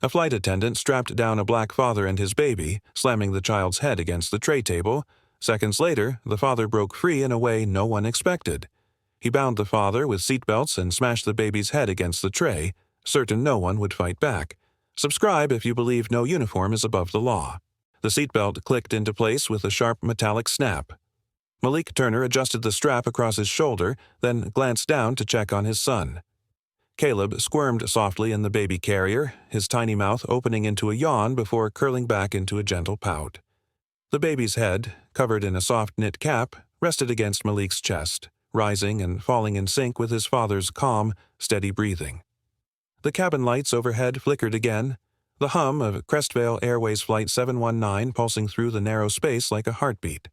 A flight attendant strapped down a black father and his baby, slamming the child's head against the tray table. Seconds later, the father broke free in a way no one expected. He bound the father with seatbelts and smashed the baby's head against the tray, certain no one would fight back. Subscribe if you believe no uniform is above the law. The seatbelt clicked into place with a sharp metallic snap. Malik Turner adjusted the strap across his shoulder, then glanced down to check on his son. Caleb squirmed softly in the baby carrier, his tiny mouth opening into a yawn before curling back into a gentle pout. The baby's head, covered in a soft knit cap, rested against Malik's chest, rising and falling in sync with his father's calm, steady breathing. The cabin lights overhead flickered again, the hum of Crestvale Airways Flight 719 pulsing through the narrow space like a heartbeat.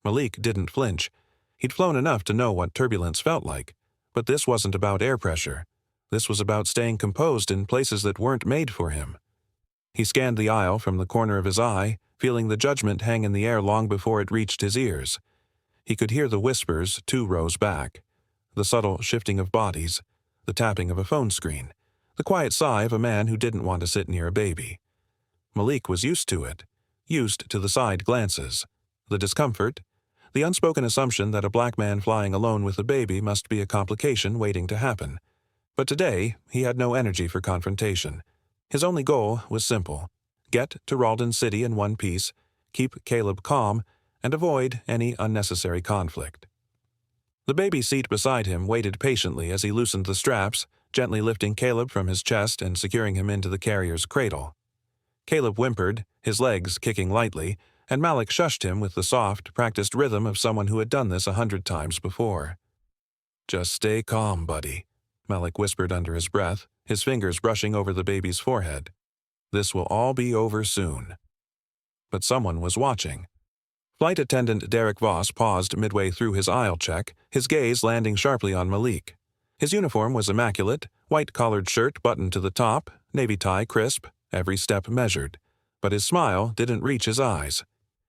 Malik didn't flinch. He'd flown enough to know what turbulence felt like, but this wasn't about air pressure. This was about staying composed in places that weren't made for him. He scanned the aisle from the corner of his eye, feeling the judgment hang in the air long before it reached his ears. He could hear the whispers 2 rows back, the subtle shifting of bodies, the tapping of a phone screen, the quiet sigh of a man who didn't want to sit near a baby. Malik was used to it, used to the side glances, the discomfort, the unspoken assumption that a black man flying alone with a baby must be a complication waiting to happen. But today, he had no energy for confrontation. His only goal was simple: get to Ralden City in one piece, keep Caleb calm, and avoid any unnecessary conflict. The baby seat beside him waited patiently as he loosened the straps, gently lifting Caleb from his chest and securing him into the carrier's cradle. Caleb whimpered, his legs kicking lightly, and Malik shushed him with the soft, practiced rhythm of someone who had done this 100 times before. "Just stay calm, buddy," Malik whispered under his breath, his fingers brushing over the baby's forehead. "This will all be over soon." But someone was watching. Flight attendant Derek Voss paused midway through his aisle check, his gaze landing sharply on Malik. His uniform was immaculate, white-collared shirt buttoned to the top, navy tie crisp, every step measured. But his smile didn't reach his eyes.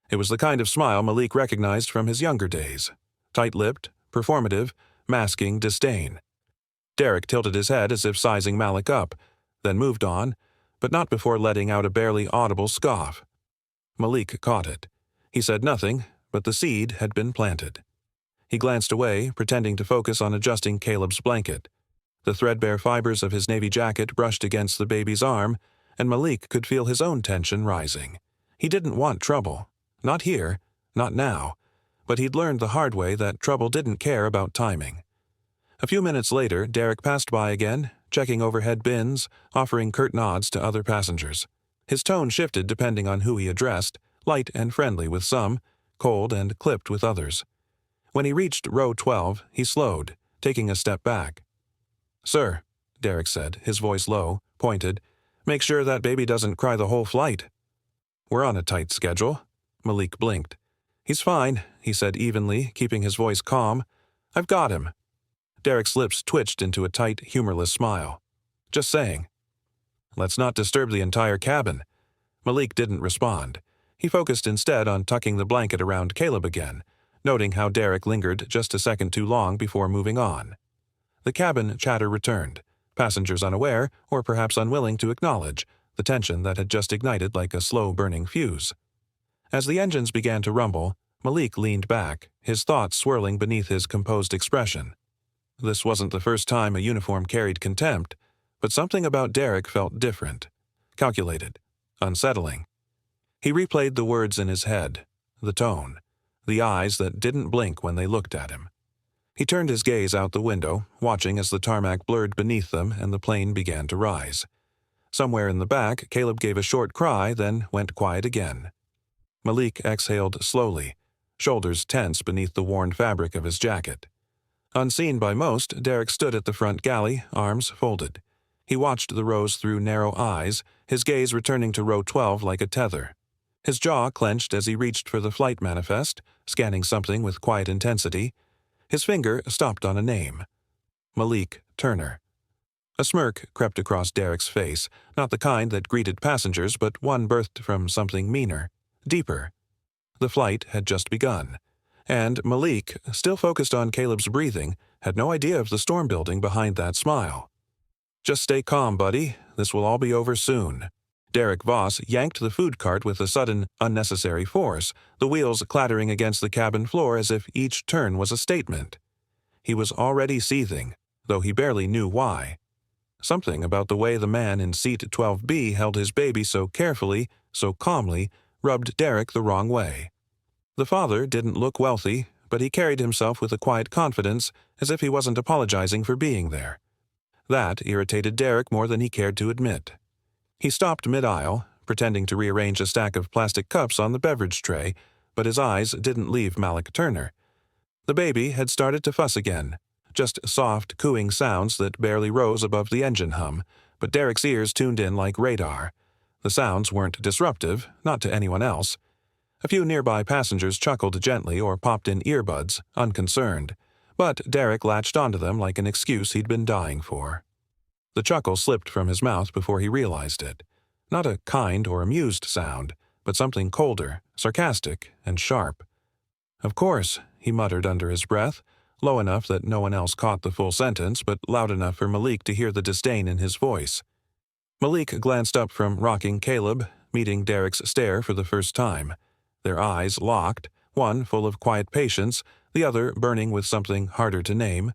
It was the kind of smile Malik recognized from his younger days. Tight-lipped, performative, masking disdain. Derek tilted his head as if sizing Malik up, then moved on, but not before letting out a barely audible scoff. Malik caught it. He said nothing, but the seed had been planted. He glanced away, pretending to focus on adjusting Caleb's blanket. The threadbare fibers of his navy jacket brushed against the baby's arm, and Malik could feel his own tension rising. He didn't want trouble. Not here, not now. But he'd learned the hard way that trouble didn't care about timing. A few minutes later, Derek passed by again, checking overhead bins, offering curt nods to other passengers. His tone shifted depending on who he addressed, light and friendly with some, cold and clipped with others. When he reached row 12, he slowed, taking a step back. "Sir," Derek said, his voice low, pointed, "make sure that baby doesn't cry the whole flight." "We're on a tight schedule." Malik blinked. "He's fine," he said evenly, keeping his voice calm. "I've got him." Derek's lips twitched into a tight, humorless smile. "Just saying." "Let's not disturb the entire cabin." Malik didn't respond. He focused instead on tucking the blanket around Caleb again, noting how Derek lingered just a second too long before moving on. The cabin chatter returned, passengers unaware, or perhaps unwilling to acknowledge, the tension that had just ignited like a slow-burning fuse. As the engines began to rumble, Malik leaned back, his thoughts swirling beneath his composed expression. This wasn't the first time a uniform carried contempt, but something about Derek felt different, calculated, unsettling. He replayed the words in his head, the tone, the eyes that didn't blink when they looked at him. He turned his gaze out the window, watching as the tarmac blurred beneath them and the plane began to rise. Somewhere in the back, Caleb gave a short cry, then went quiet again. Malik exhaled slowly, shoulders tense beneath the worn fabric of his jacket. Unseen by most, Derek stood at the front galley, arms folded. He watched the rows through narrow eyes, his gaze returning to row 12 like a tether. His jaw clenched as he reached for the flight manifest, scanning something with quiet intensity. His finger stopped on a name. Malik Turner. A smirk crept across Derek's face, not the kind that greeted passengers, but one birthed from something meaner, deeper. The flight had just begun, and Malik, still focused on Caleb's breathing, had no idea of the storm building behind that smile. Just stay calm, buddy. This will all be over soon. Derek Voss yanked the food cart with a sudden, unnecessary force, the wheels clattering against the cabin floor as if each turn was a statement. He was already seething, though he barely knew why. Something about the way the man in seat 12B held his baby so carefully, so calmly, rubbed Derek the wrong way. The father didn't look wealthy, but he carried himself with a quiet confidence, as if he wasn't apologizing for being there. That irritated Derek more than he cared to admit. He stopped mid-aisle, pretending to rearrange a stack of plastic cups on the beverage tray, but his eyes didn't leave Malik Turner. The baby had started to fuss again, just soft, cooing sounds that barely rose above the engine hum, but Derek's ears tuned in like radar. The sounds weren't disruptive, not to anyone else. A few nearby passengers chuckled gently or popped in earbuds, unconcerned, but Derek latched onto them like an excuse he'd been dying for. The chuckle slipped from his mouth before he realized it. Not a kind or amused sound, but something colder, sarcastic, and sharp. "Of course," he muttered under his breath, low enough that no one else caught the full sentence, but loud enough for Malik to hear the disdain in his voice. Malik glanced up from rocking Caleb, meeting Derek's stare for the first time. Their eyes locked, one full of quiet patience, the other burning with something harder to name.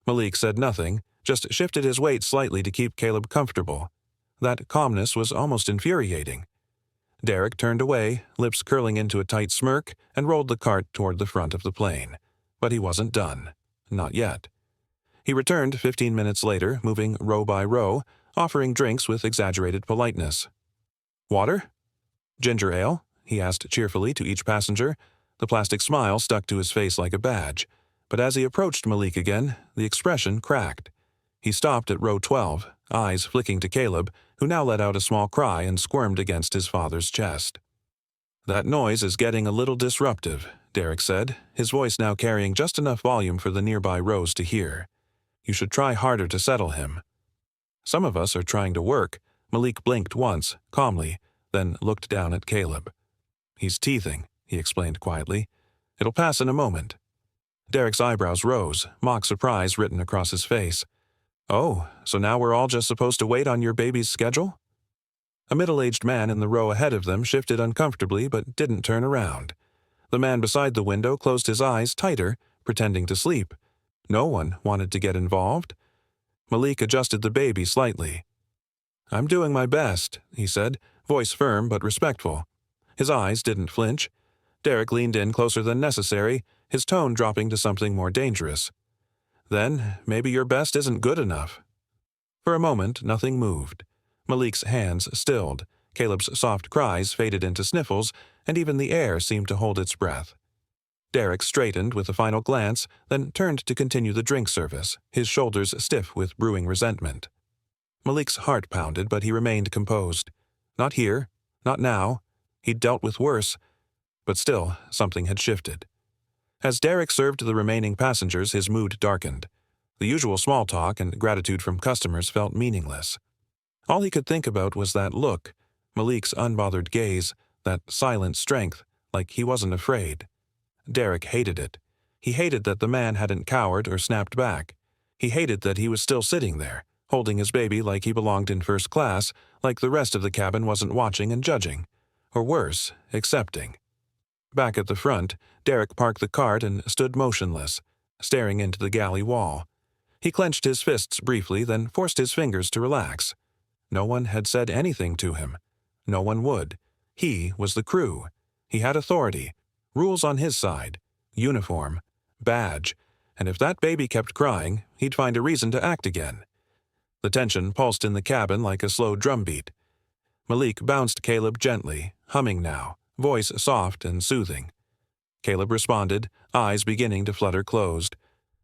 Malik said nothing, just shifted his weight slightly to keep Caleb comfortable. That calmness was almost infuriating. Derek turned away, lips curling into a tight smirk, and rolled the cart toward the front of the plane. But he wasn't done. Not yet. He returned 15 minutes later, moving row by row, offering drinks with exaggerated politeness. "Water? Ginger ale?" he asked cheerfully to each passenger. The plastic smile stuck to his face like a badge. But as he approached Malik again, the expression cracked. He stopped at row 12, eyes flicking to Caleb, who now let out a small cry and squirmed against his father's chest. "That noise is getting a little disruptive," Derek said, his voice now carrying just enough volume for the nearby rows to hear. "You should try harder to settle him." "Some of us are trying to work." Malik blinked once, calmly, then looked down at Caleb. "He's teething," he explained quietly. "It'll pass in a moment." Derek's eyebrows rose, mock surprise written across his face. "Oh, so now we're all just supposed to wait on your baby's schedule?" A middle-aged man in the row ahead of them shifted uncomfortably but didn't turn around. The man beside the window closed his eyes tighter, pretending to sleep. No one wanted to get involved. Malik adjusted the baby slightly. "I'm doing my best," he said, voice firm but respectful. His eyes didn't flinch. Derek leaned in closer than necessary, his tone dropping to something more dangerous. "Then maybe your best isn't good enough." For a moment, nothing moved. Malik's hands stilled, Caleb's soft cries faded into sniffles, and even the air seemed to hold its breath. Derek straightened with a final glance, then turned to continue the drink service, his shoulders stiff with brewing resentment. Malik's heart pounded, but he remained composed. Not here, not now. He'd dealt with worse. But still, something had shifted. As Derek served the remaining passengers, his mood darkened. The usual small talk and gratitude from customers felt meaningless. All he could think about was that look, Malik's unbothered gaze, that silent strength, like he wasn't afraid. Derek hated it. He hated that the man hadn't cowered or snapped back. He hated that he was still sitting there, holding his baby like he belonged in first class, like the rest of the cabin wasn't watching and judging. Or worse, accepting. Back at the front, Derek parked the cart and stood motionless, staring into the galley wall. He clenched his fists briefly, then forced his fingers to relax. No one had said anything to him. No one would. He was the crew. He had authority, rules on his side, uniform, badge, and if that baby kept crying, he'd find a reason to act again. The tension pulsed in the cabin like a slow drumbeat. Malik bounced Caleb gently, humming now, voice soft and soothing. Caleb responded, eyes beginning to flutter closed.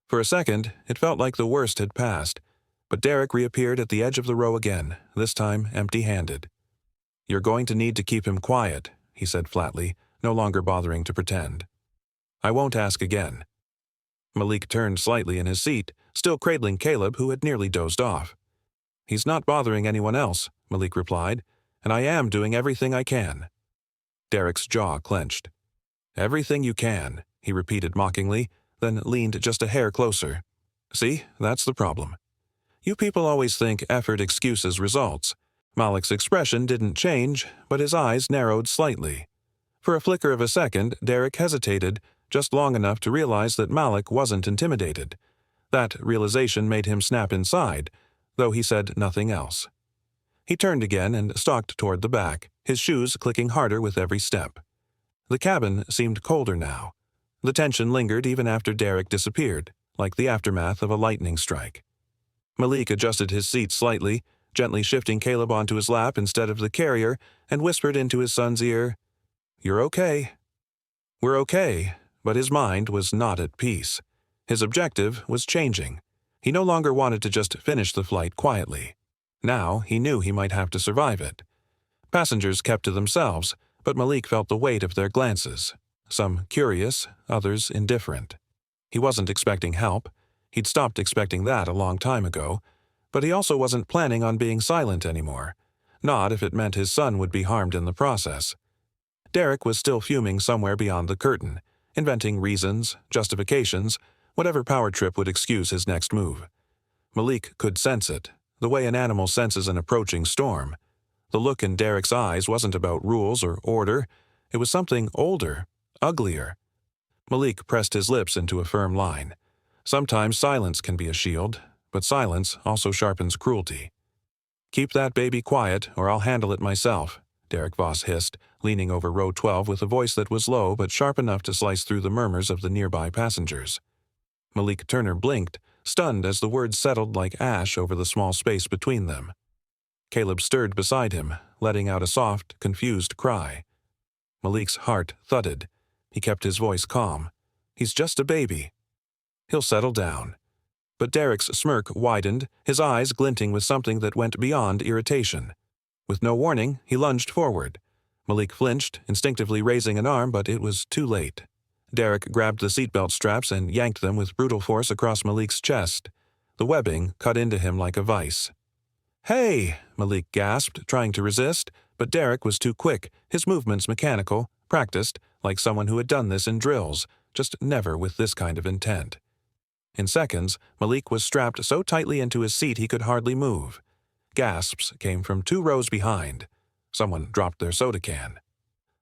For a second, it felt like the worst had passed, but Derek reappeared at the edge of the row again, this time empty-handed. "You're going to need to keep him quiet," he said flatly, no longer bothering to pretend. "I won't ask again." Malik turned slightly in his seat, still cradling Caleb, who had nearly dozed off. "He's not bothering anyone else," Malik replied, "and I am doing everything I can." Derek's jaw clenched. "Everything you can," he repeated mockingly, then leaned just a hair closer. "See, that's the problem. You people always think effort excuses results. Malik's expression didn't change, but his eyes narrowed slightly. For a flicker of a second, Derek hesitated, just long enough to realize that Malik wasn't intimidated. That realization made him snap inside, though he said nothing else. He turned again and stalked toward the back, his shoes clicking harder with every step. The cabin seemed colder now. The tension lingered even after Derek disappeared, like the aftermath of a lightning strike. Malik adjusted his seat slightly, gently shifting Caleb onto his lap instead of the carrier, and whispered into his son's ear, "You're okay." "We're okay," but his mind was not at peace. His objective was changing. He no longer wanted to just finish the flight quietly. Now he knew he might have to survive it. Passengers kept to themselves, but Malik felt the weight of their glances, some curious, others indifferent. He wasn't expecting help. He'd stopped expecting that a long time ago, but he also wasn't planning on being silent anymore, not if it meant his son would be harmed in the process. Derek was still fuming somewhere beyond the curtain, inventing reasons, justifications, whatever power trip would excuse his next move. Malik could sense it, the way an animal senses an approaching storm. The look in Derek's eyes wasn't about rules or order. It was something older, uglier. Malik pressed his lips into a firm line. Sometimes silence can be a shield, but silence also sharpens cruelty. "Keep that baby quiet, or I'll handle it myself," Derek Voss hissed, leaning over row 12 with a voice that was low but sharp enough to slice through the murmurs of the nearby passengers. Malik Turner blinked, stunned as the words settled like ash over the small space between them. Caleb stirred beside him, letting out a soft, confused cry. Malik's heart thudded. He kept his voice calm. "He's just a baby. He'll settle down." But Derek's smirk widened, his eyes glinting with something that went beyond irritation. With no warning, he lunged forward. Malik flinched, instinctively raising an arm, but it was too late. Derek grabbed the seatbelt straps and yanked them with brutal force across Malik's chest. The webbing cut into him like a vice. "Hey!" Malik gasped, trying to resist, but Derek was too quick, his movements mechanical, practiced, like someone who had done this in drills, just never with this kind of intent. In seconds, Malik was strapped so tightly into his seat he could hardly move. Gasps came from 2 rows behind. Someone dropped their soda can.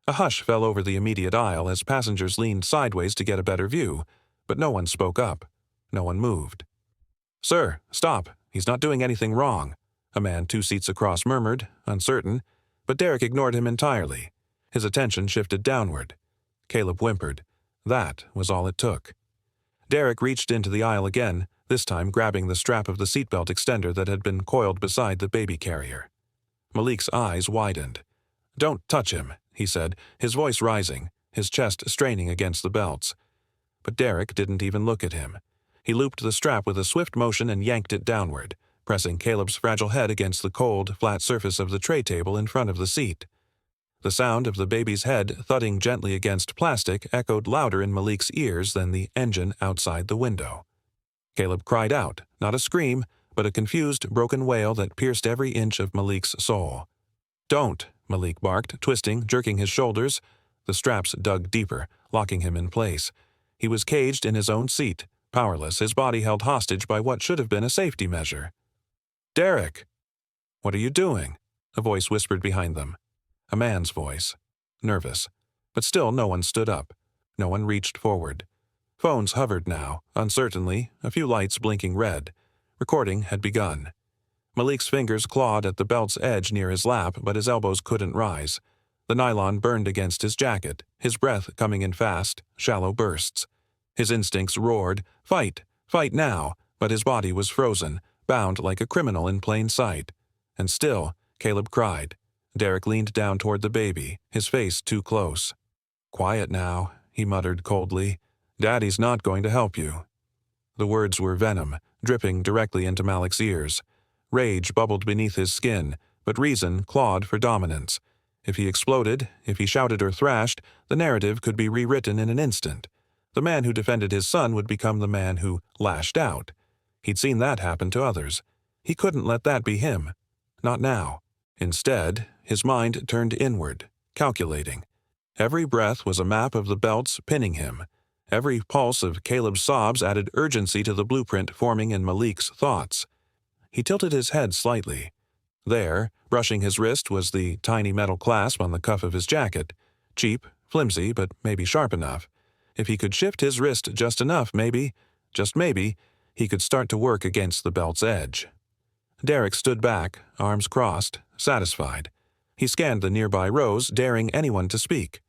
A hush fell over the immediate aisle as passengers leaned sideways to get a better view, but no one spoke up. No one moved. "Sir, stop. He's not doing anything wrong," a man 2 seats across murmured, uncertain, but Derek ignored him entirely. His attention shifted downward. Caleb whimpered. That was all it took. Derek reached into the aisle again, this time grabbing the strap of the seatbelt extender that had been coiled beside the baby carrier. Malik's eyes widened. "Don't touch him," he said, his voice rising, his chest straining against the belts. But Derek didn't even look at him. He looped the strap with a swift motion and yanked it downward, pressing Caleb's fragile head against the cold, flat surface of the tray table in front of the seat. The sound of the baby's head thudding gently against plastic echoed louder in Malik's ears than the engine outside the window. Caleb cried out, not a scream, but a confused, broken wail that pierced every inch of Malik's soul. "Don't," Malik barked, twisting, jerking his shoulders. The straps dug deeper, locking him in place. He was caged in his own seat, powerless, his body held hostage by what should have been a safety measure. "Derek!" "What are you doing?" A voice whispered behind them. A man's voice. Nervous. But still no one stood up. No one reached forward. Phones hovered now, uncertainly, a few lights blinking red. Recording had begun. Malik's fingers clawed at the belt's edge near his lap, but his elbows couldn't rise. The nylon burned against his jacket, his breath coming in fast, shallow bursts. His instincts roared, "Fight! Fight now!" but his body was frozen, bound like a criminal in plain sight. And still, Caleb cried. Derek leaned down toward the baby, his face too close. "Quiet now," he muttered coldly. "Daddy's not going to help you." The words were venom, dripping directly into Malik's ears. Rage bubbled beneath his skin, but reason clawed for dominance. If he exploded, if he shouted or thrashed, the narrative could be rewritten in an instant. The man who defended his son would become the man who lashed out. He'd seen that happen to others. He couldn't let that be him. Not now. Instead, his mind turned inward, calculating. Every breath was a map of the belts pinning him. Every pulse of Caleb's sobs added urgency to the blueprint forming in Malik's thoughts. He tilted his head slightly. There, brushing his wrist, was the tiny metal clasp on the cuff of his jacket. Cheap, flimsy, but maybe sharp enough. If he could shift his wrist just enough, maybe, just maybe, he could start to work against the belt's edge. Derek stood back, arms crossed, satisfied. He scanned the nearby rows, daring anyone to speak.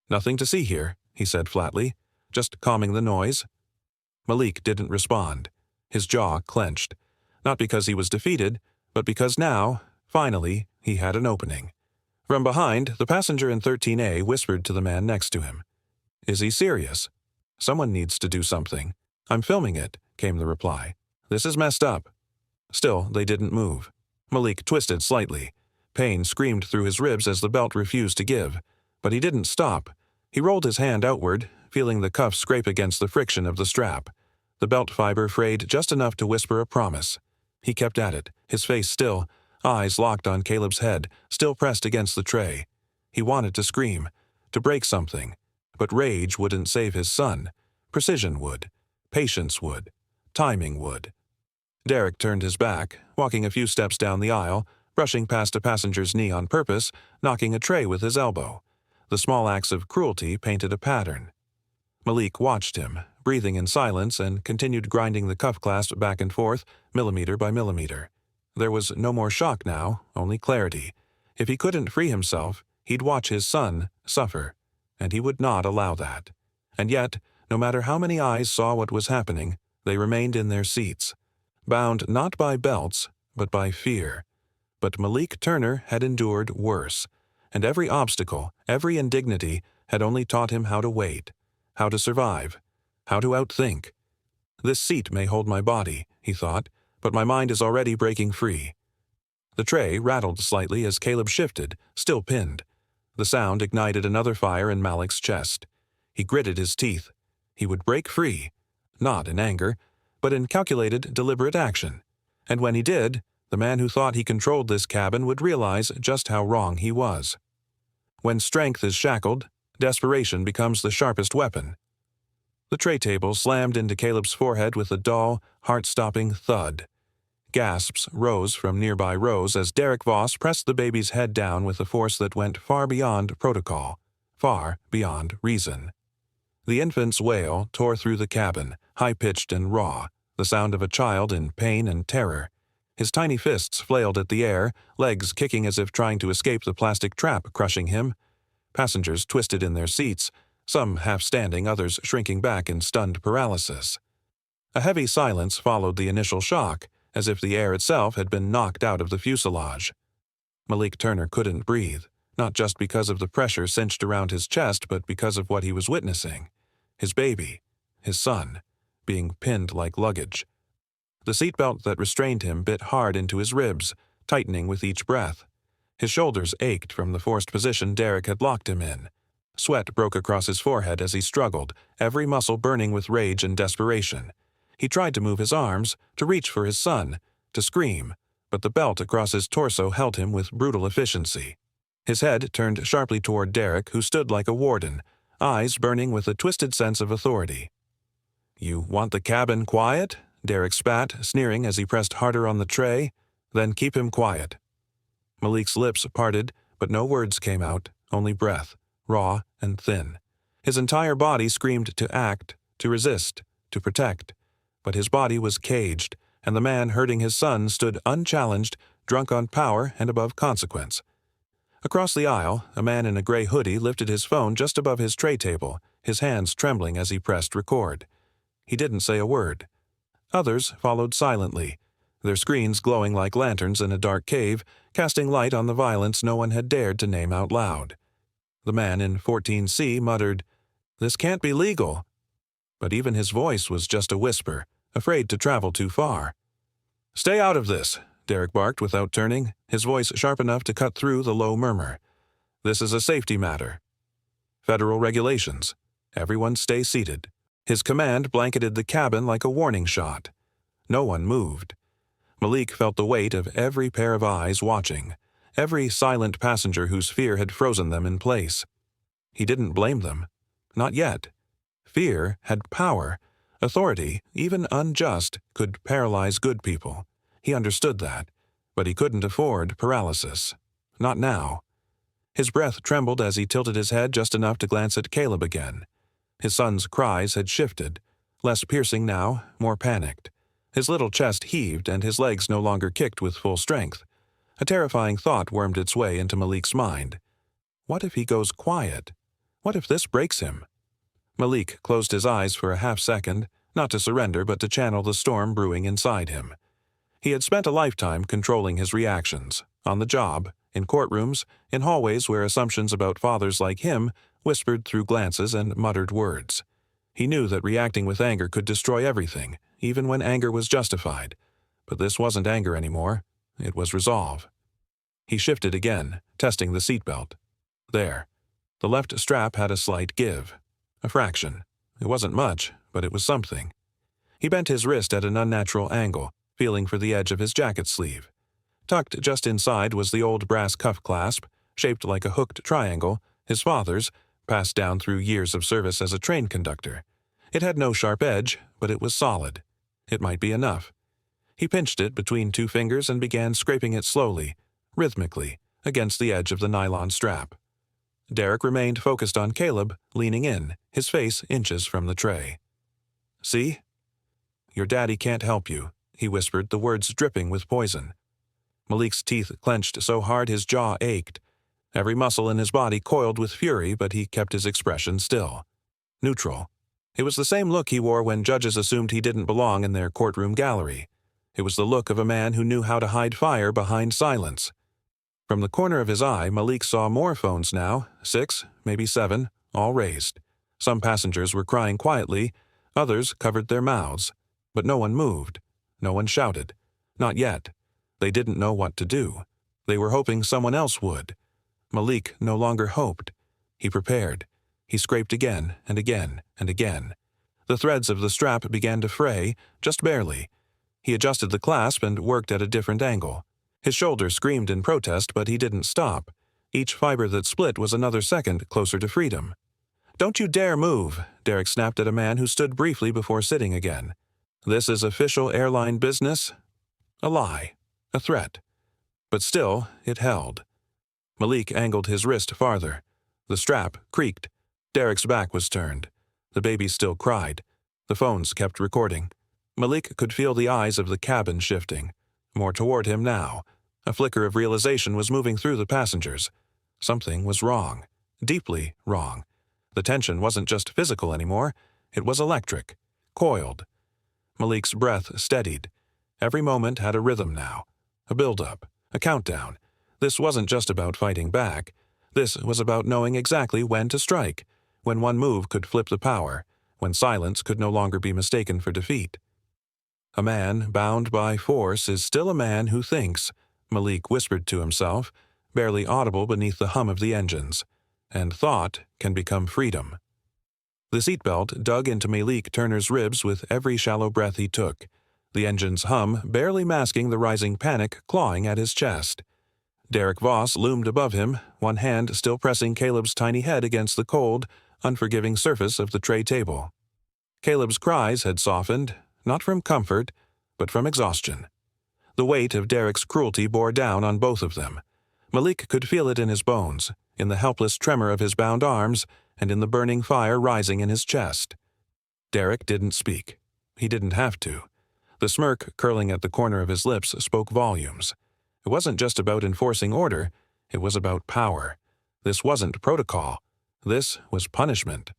"Nothing to see here," he said flatly. "Just calming the noise." Malik didn't respond. His jaw clenched. Not because he was defeated, but because now, finally, he had an opening. From behind, the passenger in 13A whispered to the man next to him. "Is he serious? Someone needs to do something." "I'm filming it," came the reply. "This is messed up." Still, they didn't move. Malik twisted slightly. Pain screamed through his ribs as the belt refused to give. But he didn't stop. He rolled his hand outward, feeling the cuff scrape against the friction of the strap. The belt fiber frayed just enough to whisper a promise. He kept at it, his face still, eyes locked on Caleb's head, still pressed against the tray. He wanted to scream, to break something. But rage wouldn't save his son. Precision would. Patience would. Timing would. Derek turned his back, walking a few steps down the aisle, brushing past a passenger's knee on purpose, knocking a tray with his elbow. The small acts of cruelty painted a pattern. Malik watched him, breathing in silence, and continued grinding the cuff clasp back and forth, millimeter by millimeter. There was no more shock now, only clarity. If he couldn't free himself, he'd watch his son suffer, and he would not allow that. And yet, no matter how many eyes saw what was happening, they remained in their seats, bound not by belts, but by fear. But Malik Turner had endured worse, and every obstacle, every indignity, had only taught him how to wait, how to survive, how to outthink. "This seat may hold my body," he thought, "but my mind is already breaking free." The tray rattled slightly as Caleb shifted, still pinned. The sound ignited another fire in Malik's chest. He gritted his teeth. He would break free, not in anger, but in calculated, deliberate action. And when he did, the man who thought he controlled this cabin would realize just how wrong he was. When strength is shackled, desperation becomes the sharpest weapon. The tray table slammed into Caleb's forehead with a dull, heart-stopping thud. Gasps rose from nearby rows as Derek Voss pressed the baby's head down with a force that went far beyond protocol, far beyond reason. The infant's wail tore through the cabin, high-pitched and raw, the sound of a child in pain and terror. His tiny fists flailed at the air, legs kicking as if trying to escape the plastic trap crushing him. Passengers twisted in their seats, some half-standing, others shrinking back in stunned paralysis. A heavy silence followed the initial shock, as if the air itself had been knocked out of the fuselage. Malik Turner couldn't breathe, not just because of the pressure cinched around his chest, but because of what he was witnessing. His baby, his son, being pinned like luggage. The seatbelt that restrained him bit hard into his ribs, tightening with each breath. His shoulders ached from the forced position Derek had locked him in. Sweat broke across his forehead as he struggled, every muscle burning with rage and desperation. He tried to move his arms, to reach for his son, to scream, but the belt across his torso held him with brutal efficiency. His head turned sharply toward Derek, who stood like a warden, eyes burning with a twisted sense of authority. "You want the cabin quiet?" Derek spat, sneering as he pressed harder on the tray. "Then keep him quiet." Malik's lips parted, but no words came out, only breath, raw and thin. His entire body screamed to act, to resist, to protect. But his body was caged, and the man hurting his son stood unchallenged, drunk on power and above consequence. Across the aisle, a man in a gray hoodie lifted his phone just above his tray table, his hands trembling as he pressed record. He didn't say a word. Others followed silently, their screens glowing like lanterns in a dark cave, casting light on the violence no one had dared to name out loud. The man in 14C muttered, "This can't be legal." But even his voice was just a whisper, afraid to travel too far. "Stay out of this," Derek barked without turning, his voice sharp enough to cut through the low murmur. "This is a safety matter. Federal regulations. Everyone stay seated." His command blanketed the cabin like a warning shot. No one moved. Malik felt the weight of every pair of eyes watching, every silent passenger whose fear had frozen them in place. He didn't blame them. Not yet. Fear had power. Authority, even unjust, could paralyze good people. He understood that, but he couldn't afford paralysis. Not now. His breath trembled as he tilted his head just enough to glance at Caleb again. His son's cries had shifted, less piercing now, more panicked. His little chest heaved and his legs no longer kicked with full strength. A terrifying thought wormed its way into Malik's mind. What if he goes quiet? What if this breaks him? Malik closed his eyes for a half-second, not to surrender but to channel the storm brewing inside him. He had spent a lifetime controlling his reactions, on the job, in courtrooms, in hallways where assumptions about fathers like him whispered through glances and muttered words. He knew that reacting with anger could destroy everything, even when anger was justified. But this wasn't anger anymore. It was resolve. He shifted again, testing the seatbelt. There. The left strap had a slight give. A fraction. It wasn't much, but it was something. He bent his wrist at an unnatural angle, feeling for the edge of his jacket sleeve. Tucked just inside was the old brass cuff clasp, shaped like a hooked triangle, his father's, passed down through years of service as a train conductor. It had no sharp edge, but it was solid. It might be enough. He pinched it between two fingers and began scraping it slowly, rhythmically, against the edge of the nylon strap. Derek remained focused on Caleb, leaning in, his face inches from the tray. "See? Your daddy can't help you," he whispered, the words dripping with poison. Malik's teeth clenched so hard his jaw ached. Every muscle in his body coiled with fury, but he kept his expression still. Neutral. It was the same look he wore when judges assumed he didn't belong in their courtroom gallery. It was the look of a man who knew how to hide fire behind silence. From the corner of his eye, Malik saw more phones now, 6, maybe 7, all raised. Some passengers were crying quietly, others covered their mouths. But no one moved. No one shouted. Not yet. They didn't know what to do. They were hoping someone else would. Malik no longer hoped. He prepared. He scraped again and again and again. The threads of the strap began to fray, just barely. He adjusted the clasp and worked at a different angle. His shoulder screamed in protest, but he didn't stop. Each fiber that split was another second closer to freedom. "Don't you dare move," Derek snapped at a man who stood briefly before sitting again. "This is official airline business?" A lie. A threat. But still, it held. Malik angled his wrist farther. The strap creaked. Derek's back was turned. The baby still cried. The phones kept recording. Malik could feel the eyes of the cabin shifting. More toward him now. A flicker of realization was moving through the passengers. Something was wrong. Deeply wrong. The tension wasn't just physical anymore. It was electric. Coiled. Malik's breath steadied. Every moment had a rhythm now. A build-up. A countdown. This wasn't just about fighting back. This was about knowing exactly when to strike, when one move could flip the power, when silence could no longer be mistaken for defeat. "A man bound by force is still a man who thinks," Malik whispered to himself, barely audible beneath the hum of the engines. "And thought can become freedom." The seatbelt dug into Malik Turner's ribs with every shallow breath he took, the engine's hum barely masking the rising panic clawing at his chest. Derek Voss loomed above him, one hand still pressing Caleb's tiny head against the cold, unforgiving surface of the tray table. Caleb's cries had softened, not from comfort, but from exhaustion. The weight of Derek's cruelty bore down on both of them. Malik could feel it in his bones, in the helpless tremor of his bound arms, and in the burning fire rising in his chest. Derek didn't speak. He didn't have to. The smirk curling at the corner of his lips spoke volumes. It wasn't just about enforcing order, it was about power. This wasn't protocol. This was punishment.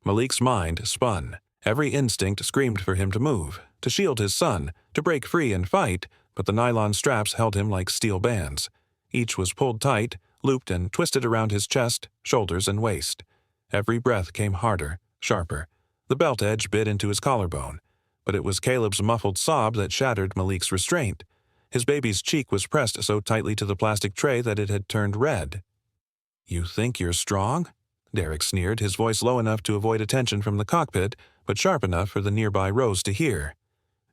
Malik's mind spun. Every instinct screamed for him to move, to shield his son, to break free and fight, but the nylon straps held him like steel bands. Each was pulled tight, looped and twisted around his chest, shoulders, and waist. Every breath came harder, sharper. The belt edge bit into his collarbone. But it was Caleb's muffled sob that shattered Malik's restraint. His baby's cheek was pressed so tightly to the plastic tray that it had turned red. "You think you're strong?" Derek sneered, his voice low enough to avoid attention from the cockpit, but sharp enough for the nearby rows to hear.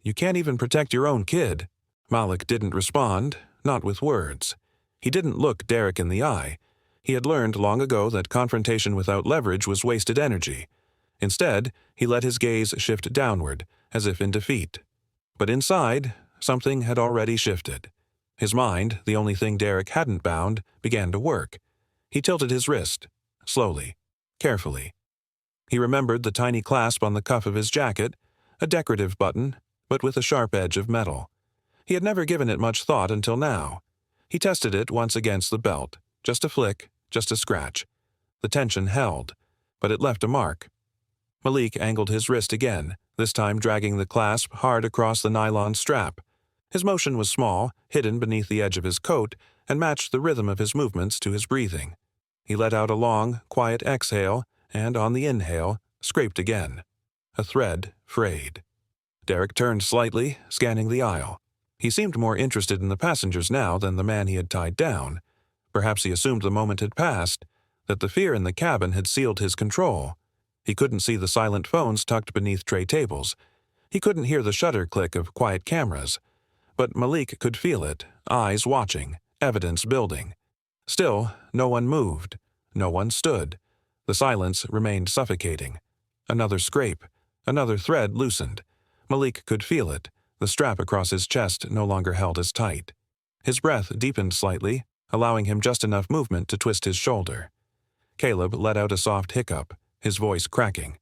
"You can't even protect your own kid." Malik didn't respond, not with words. He didn't look Derek in the eye. He had learned long ago that confrontation without leverage was wasted energy. Instead, he let his gaze shift downward, as if in defeat. But inside, something had already shifted. His mind, the only thing Derek hadn't bound, began to work. He tilted his wrist, slowly, carefully. He remembered the tiny clasp on the cuff of his jacket, a decorative button, but with a sharp edge of metal. He had never given it much thought until now. He tested it once against the belt. Just a flick, just a scratch. The tension held, but it left a mark. Malik angled his wrist again, this time dragging the clasp hard across the nylon strap. His motion was small, hidden beneath the edge of his coat, and matched the rhythm of his movements to his breathing. He let out a long, quiet exhale, and on the inhale, scraped again. A thread frayed. Derek turned slightly, scanning the aisle. He seemed more interested in the passengers now than the man he had tied down. Perhaps he assumed the moment had passed, that the fear in the cabin had sealed his control. He couldn't see the silent phones tucked beneath tray tables. He couldn't hear the shutter click of quiet cameras. But Malik could feel it, eyes watching, evidence building. Still, no one moved. No one stood. The silence remained suffocating. Another scrape. Another thread loosened. Malik could feel it. The strap across his chest no longer held as tight. His breath deepened slightly, allowing him just enough movement to twist his shoulder. Caleb let out a soft hiccup, his voice cracking.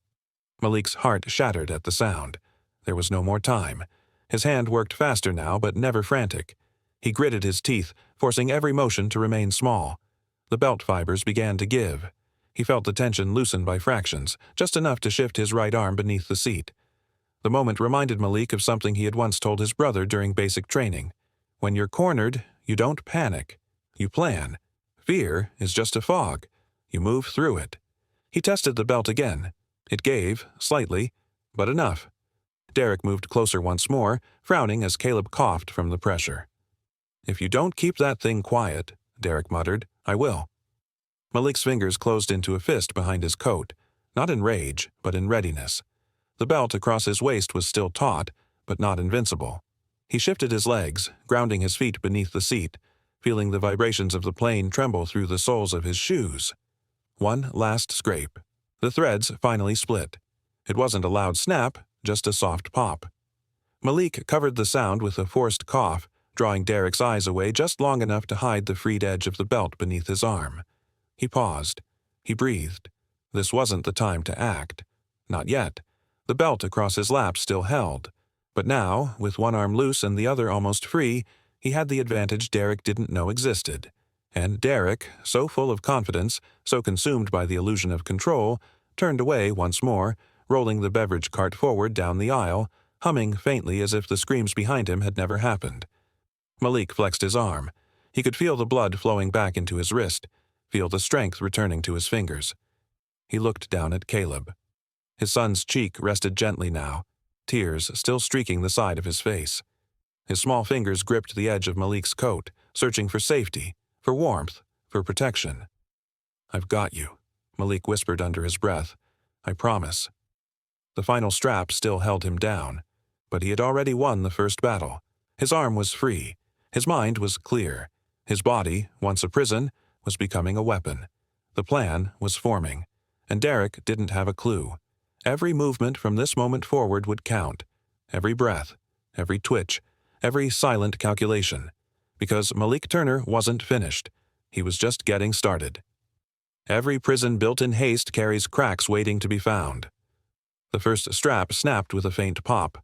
Malik's heart shattered at the sound. There was no more time. His hand worked faster now, but never frantic. He gritted his teeth, forcing every motion to remain small. The belt fibers began to give. He felt the tension loosen by fractions, just enough to shift his right arm beneath the seat. The moment reminded Malik of something he had once told his brother during basic training. When you're cornered, you don't panic. You plan. Fear is just a fog. You move through it. He tested the belt again. It gave, slightly, but enough. Derek moved closer once more, frowning as Caleb coughed from the pressure. "If you don't keep that thing quiet," Derek muttered, "I will." Malik's fingers closed into a fist behind his coat, not in rage, but in readiness. The belt across his waist was still taut, but not invincible. He shifted his legs, grounding his feet beneath the seat, feeling the vibrations of the plane tremble through the soles of his shoes. One last scrape. The threads finally split. It wasn't a loud snap, just a soft pop. Malik covered the sound with a forced cough, drawing Derek's eyes away just long enough to hide the freed edge of the belt beneath his arm. He paused. He breathed. This wasn't the time to act. Not yet. The belt across his lap still held. But now, with one arm loose and the other almost free, he had the advantage Derek didn't know existed. And Derek, so full of confidence, so consumed by the illusion of control, turned away once more, rolling the beverage cart forward down the aisle, humming faintly as if the screams behind him had never happened. Malik flexed his arm. He could feel the blood flowing back into his wrist, feel the strength returning to his fingers. He looked down at Caleb. His son's cheek rested gently now, tears still streaking the side of his face. His small fingers gripped the edge of Malik's coat, searching for safety, for warmth, for protection. "I've got you," Malik whispered under his breath. "I promise." The final strap still held him down, but he had already won the first battle. His arm was free. His mind was clear. His body, once a prison, was becoming a weapon. The plan was forming, and Derek didn't have a clue. Every movement from this moment forward would count. Every breath, every twitch, every silent calculation. Because Malik Turner wasn't finished. He was just getting started. Every prison built in haste carries cracks waiting to be found. The first strap snapped with a faint pop.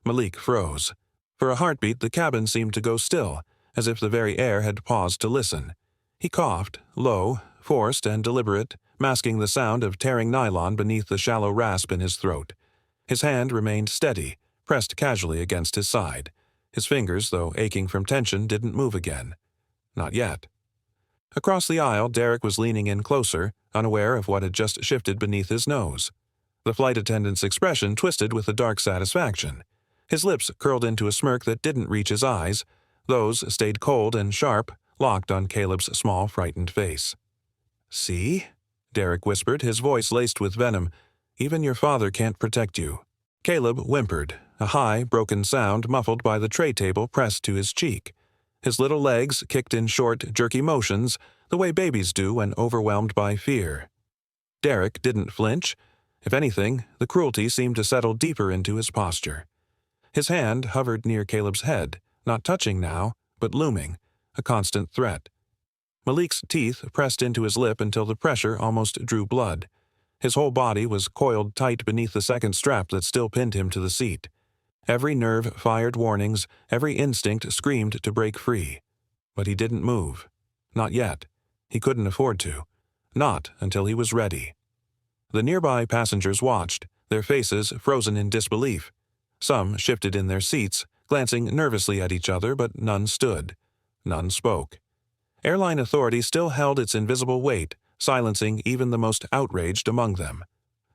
Malik froze. For a heartbeat, the cabin seemed to go still, as if the very air had paused to listen. He coughed, low, forced and deliberate, masking the sound of tearing nylon beneath the shallow rasp in his throat. His hand remained steady, pressed casually against his side. His fingers, though aching from tension, didn't move again. Not yet. Across the aisle, Derek was leaning in closer, unaware of what had just shifted beneath his nose. The flight attendant's expression twisted with a dark satisfaction. His lips curled into a smirk that didn't reach his eyes. Those stayed cold and sharp, locked on Caleb's small, frightened face. "See?" Derek whispered, his voice laced with venom. "Even your father can't protect you." Caleb whimpered, a high, broken sound muffled by the tray table pressed to his cheek. His little legs kicked in short, jerky motions, the way babies do when overwhelmed by fear. Derek didn't flinch. If anything, the cruelty seemed to settle deeper into his posture. His hand hovered near Caleb's head, not touching now, but looming, a constant threat. Malik's teeth pressed into his lip until the pressure almost drew blood. His whole body was coiled tight beneath the second strap that still pinned him to the seat. Every nerve fired warnings, every instinct screamed to break free. But he didn't move. Not yet. He couldn't afford to. Not until he was ready. The nearby passengers watched, their faces frozen in disbelief. Some shifted in their seats, glancing nervously at each other, but none stood. None spoke. Airline authority still held its invisible weight, silencing even the most outraged among them.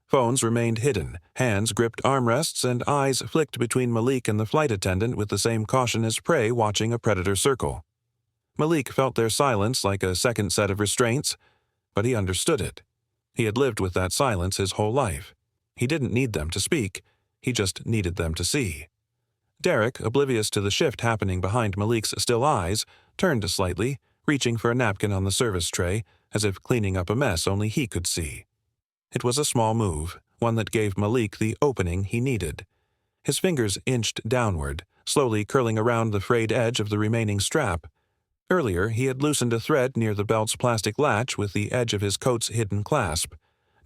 Phones remained hidden, hands gripped armrests, and eyes flicked between Malik and the flight attendant with the same caution as prey watching a predator circle. Malik felt their silence like a second set of restraints, but he understood it. He had lived with that silence his whole life. He didn't need them to speak, he just needed them to see. Derek, oblivious to the shift happening behind Malik's still eyes, turned slightly, reaching for a napkin on the service tray, as if cleaning up a mess only he could see. It was a small move, one that gave Malik the opening he needed. His fingers inched downward, slowly curling around the frayed edge of the remaining strap. Earlier, he had loosened a thread near the belt's plastic latch with the edge of his coat's hidden clasp.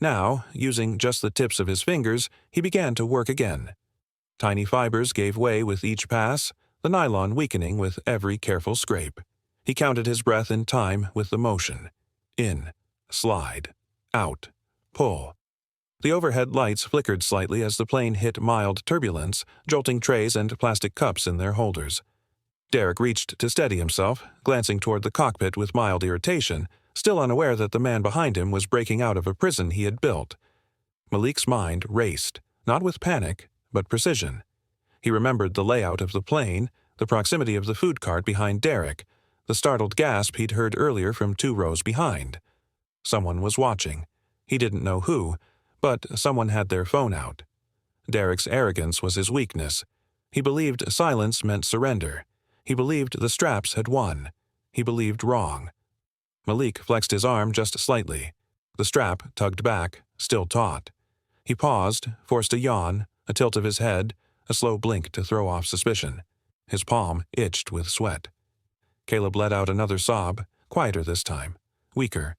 Now, using just the tips of his fingers, he began to work again. Tiny fibers gave way with each pass, the nylon weakening with every careful scrape. He counted his breath in time with the motion. In, slide, out, pull. The overhead lights flickered slightly as the plane hit mild turbulence, jolting trays and plastic cups in their holders. Derek reached to steady himself, glancing toward the cockpit with mild irritation, still unaware that the man behind him was breaking out of a prison he had built. Malik's mind raced, not with panic, but precision. He remembered the layout of the plane, the proximity of the food cart behind Derek, the startled gasp he'd heard earlier from 2 rows behind. Someone was watching. He didn't know who, but someone had their phone out. Derek's arrogance was his weakness. He believed silence meant surrender. He believed the straps had won. He believed wrong. Malik flexed his arm just slightly. The strap tugged back, still taut. He paused, forced a yawn, a tilt of his head, a slow blink to throw off suspicion. His palm itched with sweat. Caleb let out another sob, quieter this time, weaker,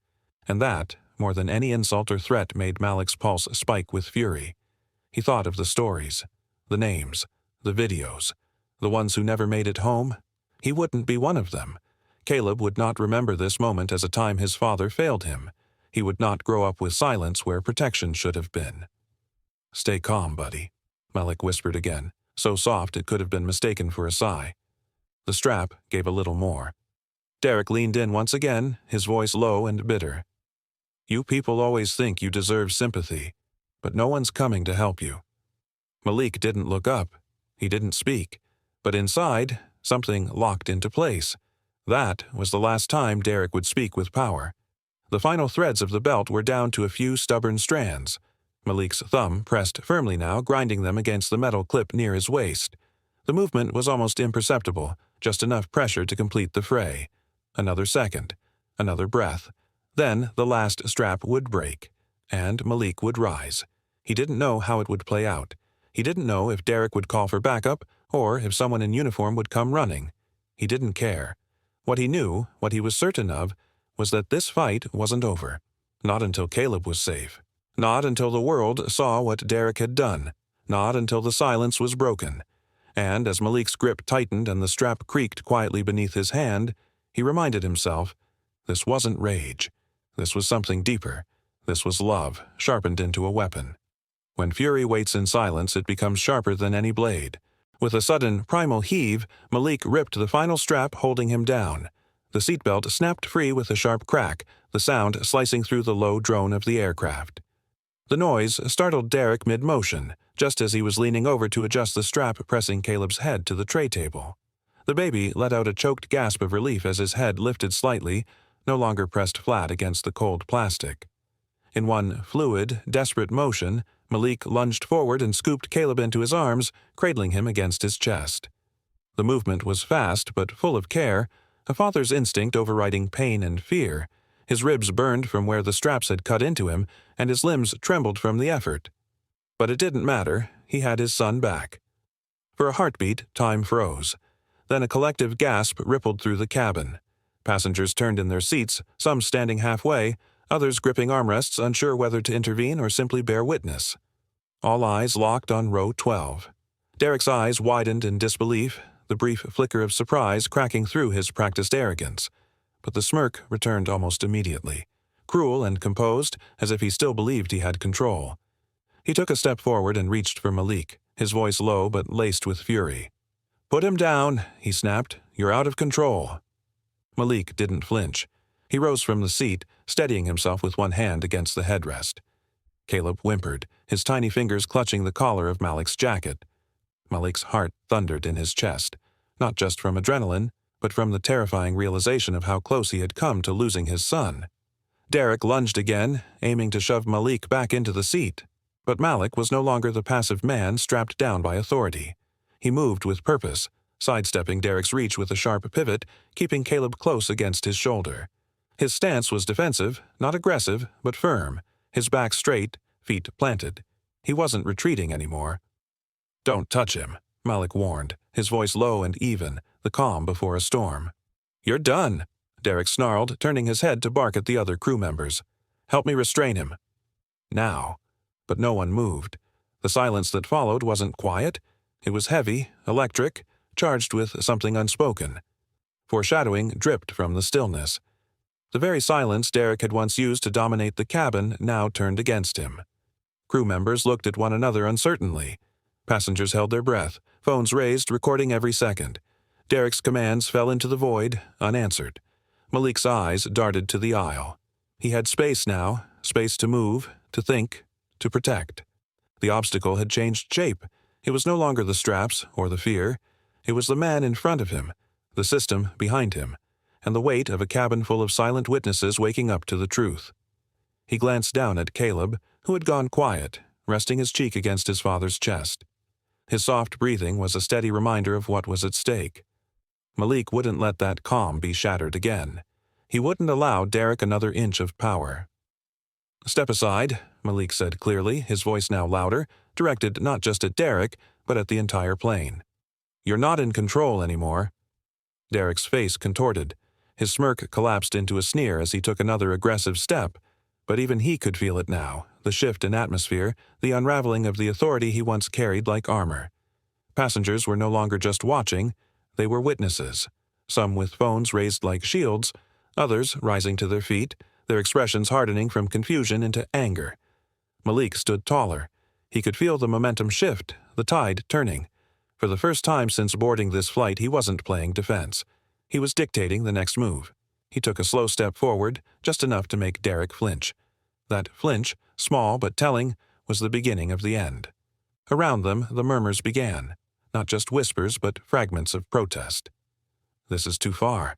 and that, more than any insult or threat, made Malik's pulse spike with fury. He thought of the stories, the names, the videos, the ones who never made it home. He wouldn't be one of them. Caleb would not remember this moment as a time his father failed him. He would not grow up with silence where protection should have been. "Stay calm, buddy," Malik whispered again, so soft it could have been mistaken for a sigh. The strap gave a little more. Derek leaned in once again, his voice low and bitter. "You people always think you deserve sympathy, but no one's coming to help you." Malik didn't look up. He didn't speak. But inside, something locked into place. That was the last time Derek would speak with power. The final threads of the belt were down to a few stubborn strands. Malik's thumb pressed firmly now, grinding them against the metal clip near his waist. The movement was almost imperceptible, just enough pressure to complete the fray. Another second, another breath. Then the last strap would break, and Malik would rise. He didn't know how it would play out. He didn't know if Derek would call for backup, or if someone in uniform would come running. He didn't care. What he knew, what he was certain of, was that this fight wasn't over. Not until Caleb was safe. Not until the world saw what Derek had done. Not until the silence was broken. And as Malik's grip tightened and the strap creaked quietly beneath his hand, he reminded himself, this wasn't rage. This was something deeper. This was love, sharpened into a weapon. When fury waits in silence, it becomes sharper than any blade. With a sudden, primal heave, Malik ripped the final strap holding him down. The seatbelt snapped free with a sharp crack, the sound slicing through the low drone of the aircraft. The noise startled Derek mid-motion, just as he was leaning over to adjust the strap pressing Caleb's head to the tray table. The baby let out a choked gasp of relief as his head lifted slightly, no longer pressed flat against the cold plastic. In one fluid, desperate motion, Malik lunged forward and scooped Caleb into his arms, cradling him against his chest. The movement was fast but full of care, a father's instinct overriding pain and fear. His ribs burned from where the straps had cut into him, and his limbs trembled from the effort. But it didn't matter. He had his son back. For a heartbeat, time froze. Then a collective gasp rippled through the cabin. Passengers turned in their seats, some standing halfway, others gripping armrests, unsure whether to intervene or simply bear witness. All eyes locked on row 12. Derek's eyes widened in disbelief, the brief flicker of surprise cracking through his practiced arrogance. But the smirk returned almost immediately, cruel and composed, as if he still believed he had control. He took a step forward and reached for Malik, his voice low but laced with fury. "Put him down," he snapped. "You're out of control." Malik didn't flinch. He rose from the seat, steadying himself with one hand against the headrest. Caleb whimpered, his tiny fingers clutching the collar of Malik's jacket. Malik's heart thundered in his chest, not just from adrenaline, but from the terrifying realization of how close he had come to losing his son. Derek lunged again, aiming to shove Malik back into the seat. But Malik was no longer the passive man strapped down by authority. He moved with purpose, sidestepping Derek's reach with a sharp pivot, keeping Caleb close against his shoulder. His stance was defensive, not aggressive, but firm, his back straight, feet planted. He wasn't retreating anymore. "Don't touch him," Malik warned, his voice low and even, the calm before a storm. "You're done," Derek snarled, turning his head to bark at the other crew members. "Help me restrain him." Now. But no one moved. The silence that followed wasn't quiet. It was heavy, electric, charged with something unspoken. Foreshadowing dripped from the stillness. The very silence Derek had once used to dominate the cabin now turned against him. Crew members looked at one another uncertainly. Passengers held their breath, phones raised, recording every second. Derek's commands fell into the void, unanswered. Malik's eyes darted to the aisle. He had space now, space to move, to think, to protect. The obstacle had changed shape. It was no longer the straps or the fear. It was the man in front of him, the system behind him, and the weight of a cabin full of silent witnesses waking up to the truth. He glanced down at Caleb, who had gone quiet, resting his cheek against his father's chest. His soft breathing was a steady reminder of what was at stake. Malik wouldn't let that calm be shattered again. He wouldn't allow Derek another inch of power. "Step aside," Malik said clearly, his voice now louder, directed not just at Derek, but at the entire plane. "You're not in control anymore." Derek's face contorted. His smirk collapsed into a sneer as he took another aggressive step, but even he could feel it now, the shift in atmosphere, the unraveling of the authority he once carried like armor. Passengers were no longer just watching, they were witnesses, some with phones raised like shields, others rising to their feet, their expressions hardening from confusion into anger. Malik stood taller. He could feel the momentum shift, the tide turning. For the first time since boarding this flight, he wasn't playing defense. He was dictating the next move. He took a slow step forward, just enough to make Derek flinch. That flinch, small but telling, was the beginning of the end. Around them, the murmurs began, not just whispers but fragments of protest. This is too far.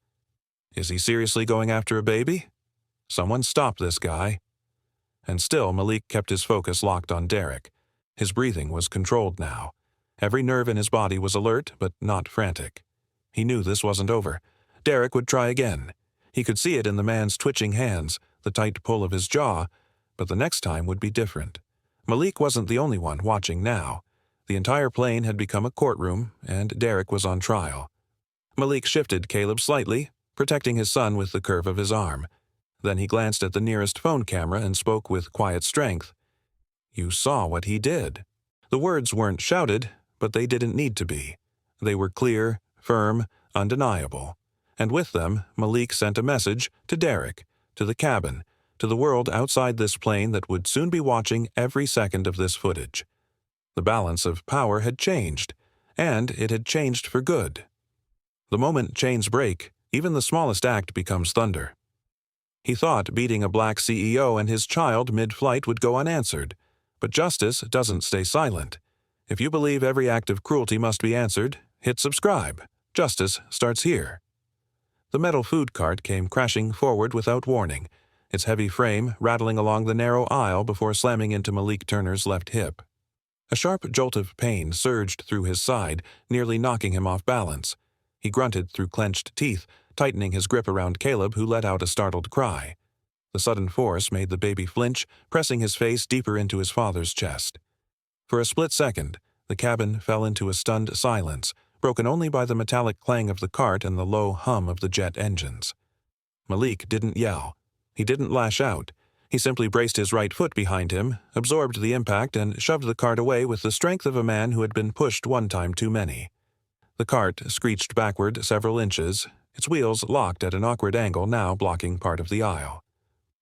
Is he seriously going after a baby? Someone stop this guy. And still Malik kept his focus locked on Derek. His breathing was controlled now. Every nerve in his body was alert but not frantic. He knew this wasn't over. Derek would try again. He could see it in the man's twitching hands, the tight pull of his jaw, but the next time would be different. Malik wasn't the only one watching now. The entire plane had become a courtroom, and Derek was on trial. Malik shifted Caleb slightly, protecting his son with the curve of his arm. Then he glanced at the nearest phone camera and spoke with quiet strength. "You saw what he did." The words weren't shouted, but they didn't need to be. They were clear, firm, undeniable. And with them, Malik sent a message to Derek, to the cabin, to the world outside this plane that would soon be watching every second of this footage. The balance of power had changed, and it had changed for good. The moment chains break, even the smallest act becomes thunder. He thought beating a black CEO and his child mid-flight would go unanswered, but justice doesn't stay silent. If you believe every act of cruelty must be answered, hit subscribe. Justice starts here. The metal food cart came crashing forward without warning, its heavy frame rattling along the narrow aisle before slamming into Malik Turner's left hip. A sharp jolt of pain surged through his side, nearly knocking him off balance. He grunted through clenched teeth, tightening his grip around Caleb, who let out a startled cry. The sudden force made the baby flinch, pressing his face deeper into his father's chest. For a split second, the cabin fell into a stunned silence, broken only by the metallic clang of the cart and the low hum of the jet engines. Malik didn't yell. He didn't lash out. He simply braced his right foot behind him, absorbed the impact, and shoved the cart away with the strength of a man who had been pushed one time too many. The cart screeched backward several inches, its wheels locked at an awkward angle now blocking part of the aisle.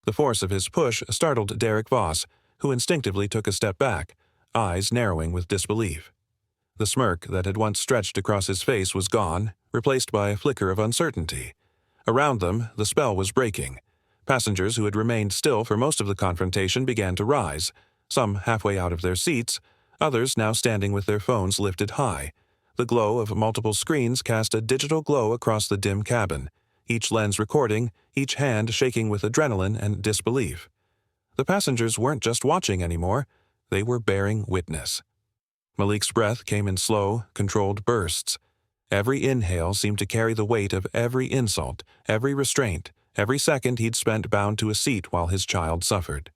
The force of his push startled Derek Voss, who instinctively took a step back, eyes narrowing with disbelief. The smirk that had once stretched across his face was gone, replaced by a flicker of uncertainty. Around them, the spell was breaking. Passengers who had remained still for most of the confrontation began to rise, some halfway out of their seats, others now standing with their phones lifted high. The glow of multiple screens cast a digital glow across the dim cabin, each lens recording, each hand shaking with adrenaline and disbelief. The passengers weren't just watching anymore, they were bearing witness. Malik's breath came in slow, controlled bursts. Every inhale seemed to carry the weight of every insult, every restraint, every second he'd spent bound to a seat while his child suffered.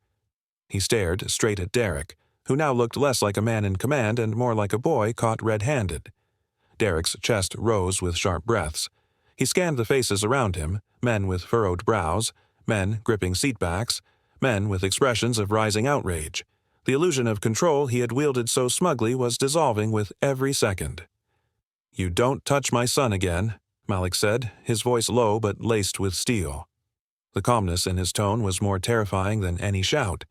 He stared straight at Derek, who now looked less like a man in command and more like a boy caught red-handed. Derek's chest rose with sharp breaths. He scanned the faces around him, men with furrowed brows, men gripping seatbacks, men with expressions of rising outrage. The illusion of control he had wielded so smugly was dissolving with every second. "You don't touch my son again," Malik said, his voice low but laced with steel. The calmness in his tone was more terrifying than any shout.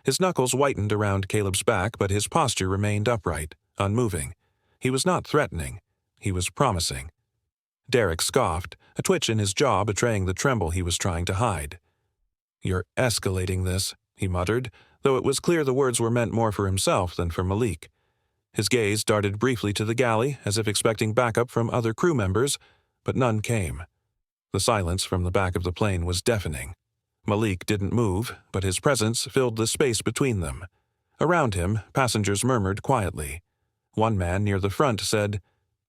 His knuckles whitened around Caleb's back, but his posture remained upright, unmoving. He was not threatening. He was promising. Derek scoffed, a twitch in his jaw betraying the tremble he was trying to hide. "You're escalating this," he muttered, though it was clear the words were meant more for himself than for Malik. His gaze darted briefly to the galley, as if expecting backup from other crew members, but none came. The silence from the back of the plane was deafening. Malik didn't move, but his presence filled the space between them. Around him, passengers murmured quietly. One man near the front said,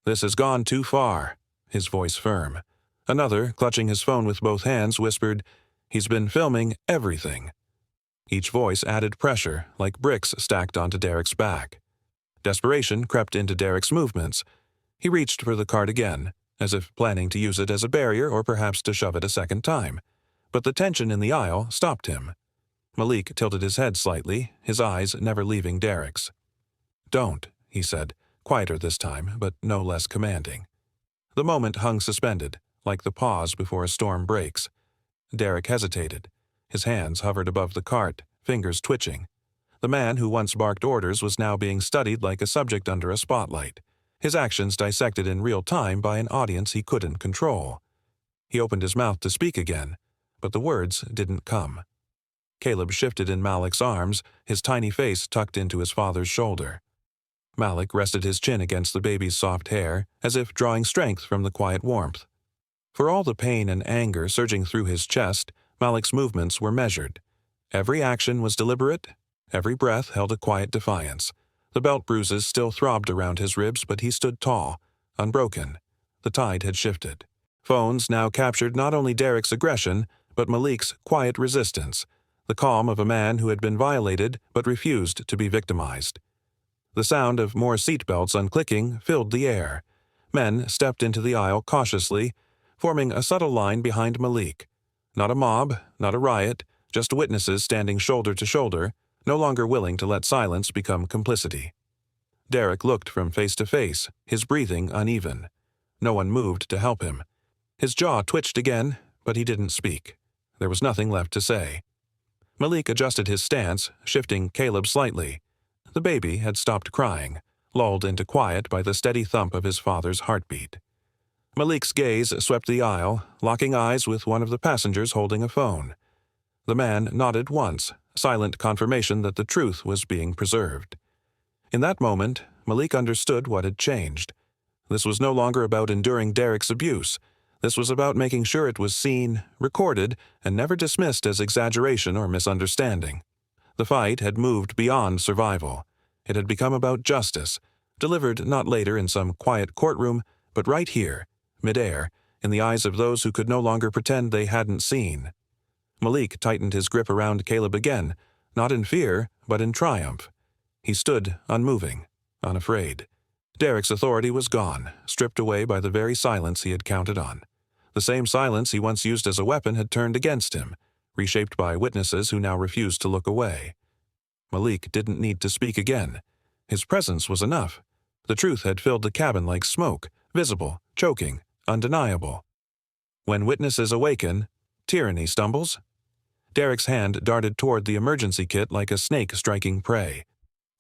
"This has gone too far," his voice firm. Another, clutching his phone with both hands, whispered, "He's been filming everything." Each voice added pressure, like bricks stacked onto Derek's back. Desperation crept into Derek's movements. He reached for the cart again, as if planning to use it as a barrier or perhaps to shove it a second time. But the tension in the aisle stopped him. Malik tilted his head slightly, his eyes never leaving Derek's. "Don't," he said, quieter this time, but no less commanding. The moment hung suspended, like the pause before a storm breaks. Derek hesitated. His hands hovered above the cart, fingers twitching. The man who once barked orders was now being studied like a subject under a spotlight, his actions dissected in real time by an audience he couldn't control. He opened his mouth to speak again, but the words didn't come. Caleb shifted in Malik's arms, his tiny face tucked into his father's shoulder. Malik rested his chin against the baby's soft hair, as if drawing strength from the quiet warmth. For all the pain and anger surging through his chest, Malik's movements were measured. Every action was deliberate, every breath held a quiet defiance. The belt bruises still throbbed around his ribs, but he stood tall, unbroken. The tide had shifted. Phones now captured not only Derek's aggression, but Malik's quiet resistance, the calm of a man who had been violated but refused to be victimized. The sound of more seatbelts unclicking filled the air. Men stepped into the aisle cautiously, forming a subtle line behind Malik. Not a mob, not a riot, just witnesses standing shoulder to shoulder, no longer willing to let silence become complicity. Derek looked from face to face, his breathing uneven. No one moved to help him. His jaw twitched again, but he didn't speak. There was nothing left to say. Malik adjusted his stance, shifting Caleb slightly. The baby had stopped crying, lulled into quiet by the steady thump of his father's heartbeat. Malik's gaze swept the aisle, locking eyes with one of the passengers holding a phone. The man nodded once, silent confirmation that the truth was being preserved. In that moment, Malik understood what had changed. This was no longer about enduring Derek's abuse. This was about making sure it was seen, recorded, and never dismissed as exaggeration or misunderstanding. The fight had moved beyond survival. It had become about justice, delivered not later in some quiet courtroom, but right here, midair, in the eyes of those who could no longer pretend they hadn't seen. Malik tightened his grip around Caleb again, not in fear, but in triumph. He stood unmoving, unafraid. Derek's authority was gone, stripped away by the very silence he had counted on. The same silence he once used as a weapon had turned against him, reshaped by witnesses who now refused to look away. Malik didn't need to speak again. His presence was enough. The truth had filled the cabin like smoke, visible, choking, undeniable. When witnesses awaken, tyranny stumbles. Derek's hand darted toward the emergency kit like a snake striking prey.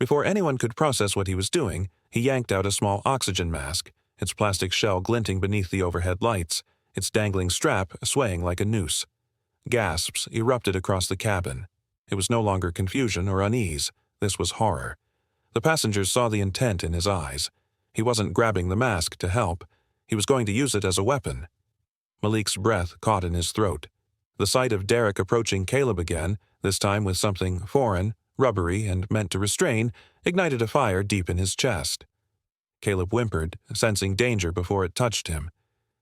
Before anyone could process what he was doing, he yanked out a small oxygen mask, its plastic shell glinting beneath the overhead lights, its dangling strap swaying like a noose. Gasps erupted across the cabin. It was no longer confusion or unease. This was horror. The passengers saw the intent in his eyes. He wasn't grabbing the mask to help. He was going to use it as a weapon. Malik's breath caught in his throat. The sight of Derek approaching Caleb again, this time with something foreign, rubbery, and meant to restrain, ignited a fire deep in his chest. Caleb whimpered, sensing danger before it touched him.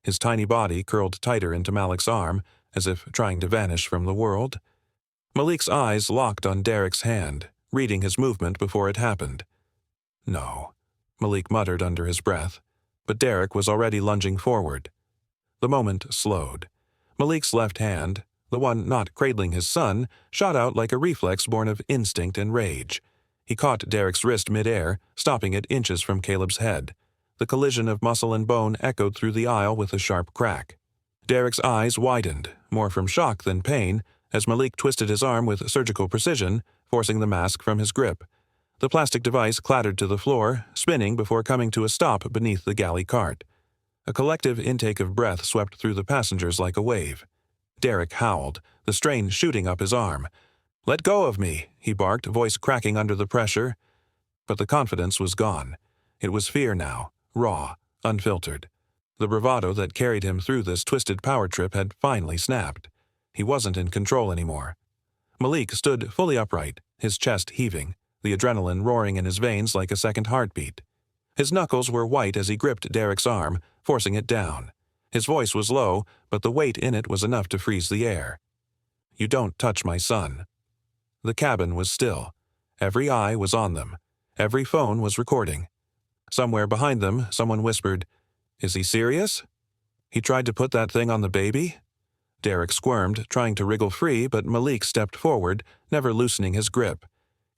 His tiny body curled tighter into Malik's arm, as if trying to vanish from the world. Malik's eyes locked on Derek's hand, reading his movement before it happened. No, Malik muttered under his breath, but Derek was already lunging forward. The moment slowed. Malik's left hand, the one not cradling his son, shot out like a reflex born of instinct and rage. He caught Derek's wrist midair, stopping it inches from Caleb's head. The collision of muscle and bone echoed through the aisle with a sharp crack. Derek's eyes widened, more from shock than pain, as Malik twisted his arm with surgical precision, forcing the mask from his grip. The plastic device clattered to the floor, spinning before coming to a stop beneath the galley cart. A collective intake of breath swept through the passengers like a wave. Derek howled, the strain shooting up his arm. "Let go of me," he barked, voice cracking under the pressure. But the confidence was gone. It was fear now, raw, unfiltered. The bravado that carried him through this twisted power trip had finally snapped. He wasn't in control anymore. Malik stood fully upright, his chest heaving, the adrenaline roaring in his veins like a second heartbeat. His knuckles were white as he gripped Derek's arm, forcing it down. His voice was low, but the weight in it was enough to freeze the air. "You don't touch my son." The cabin was still. Every eye was on them. Every phone was recording. Somewhere behind them, someone whispered, "Is he serious?" "He tried to put that thing on the baby?" Derek squirmed, trying to wriggle free, but Malik stepped forward, never loosening his grip.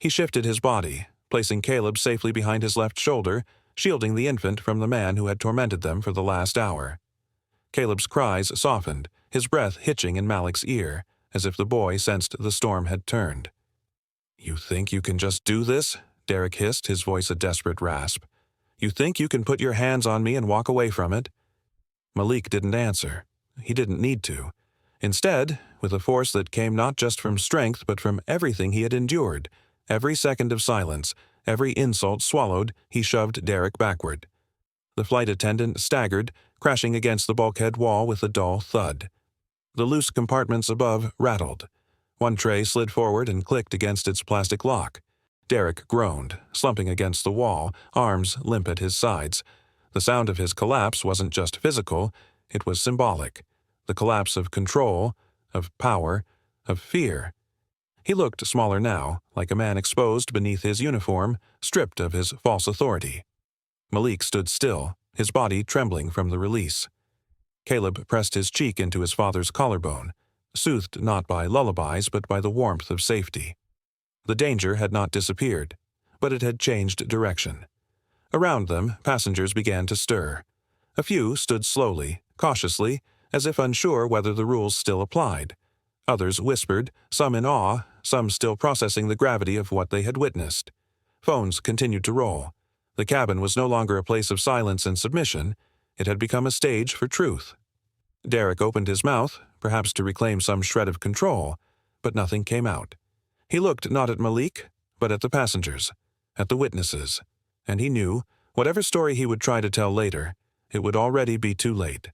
He shifted his body, placing Caleb safely behind his left shoulder, shielding the infant from the man who had tormented them for the last hour. Caleb's cries softened, his breath hitching in Malik's ear, as if the boy sensed the storm had turned. "You think you can just do this?" Derek hissed, his voice a desperate rasp. "You think you can put your hands on me and walk away from it?" Malik didn't answer. He didn't need to. Instead, with a force that came not just from strength but from everything he had endured, every second of silence, every insult swallowed, he shoved Derek backward. The flight attendant staggered, crashing against the bulkhead wall with a dull thud. The loose compartments above rattled. One tray slid forward and clicked against its plastic lock. Derek groaned, slumping against the wall, arms limp at his sides. The sound of his collapse wasn't just physical, it was symbolic. The collapse of control, of power, of fear. He looked smaller now, like a man exposed beneath his uniform, stripped of his false authority. Malik stood still, his body trembling from the release. Caleb pressed his cheek into his father's collarbone, soothed not by lullabies but by the warmth of safety. The danger had not disappeared, but it had changed direction. Around them, passengers began to stir. A few stood slowly, cautiously, as if unsure whether the rules still applied. Others whispered, some in awe, some still processing the gravity of what they had witnessed. Phones continued to roll. The cabin was no longer a place of silence and submission. It had become a stage for truth. Derek opened his mouth, perhaps to reclaim some shred of control, but nothing came out. He looked not at Malik, but at the passengers, at the witnesses, and he knew, whatever story he would try to tell later, it would already be too late.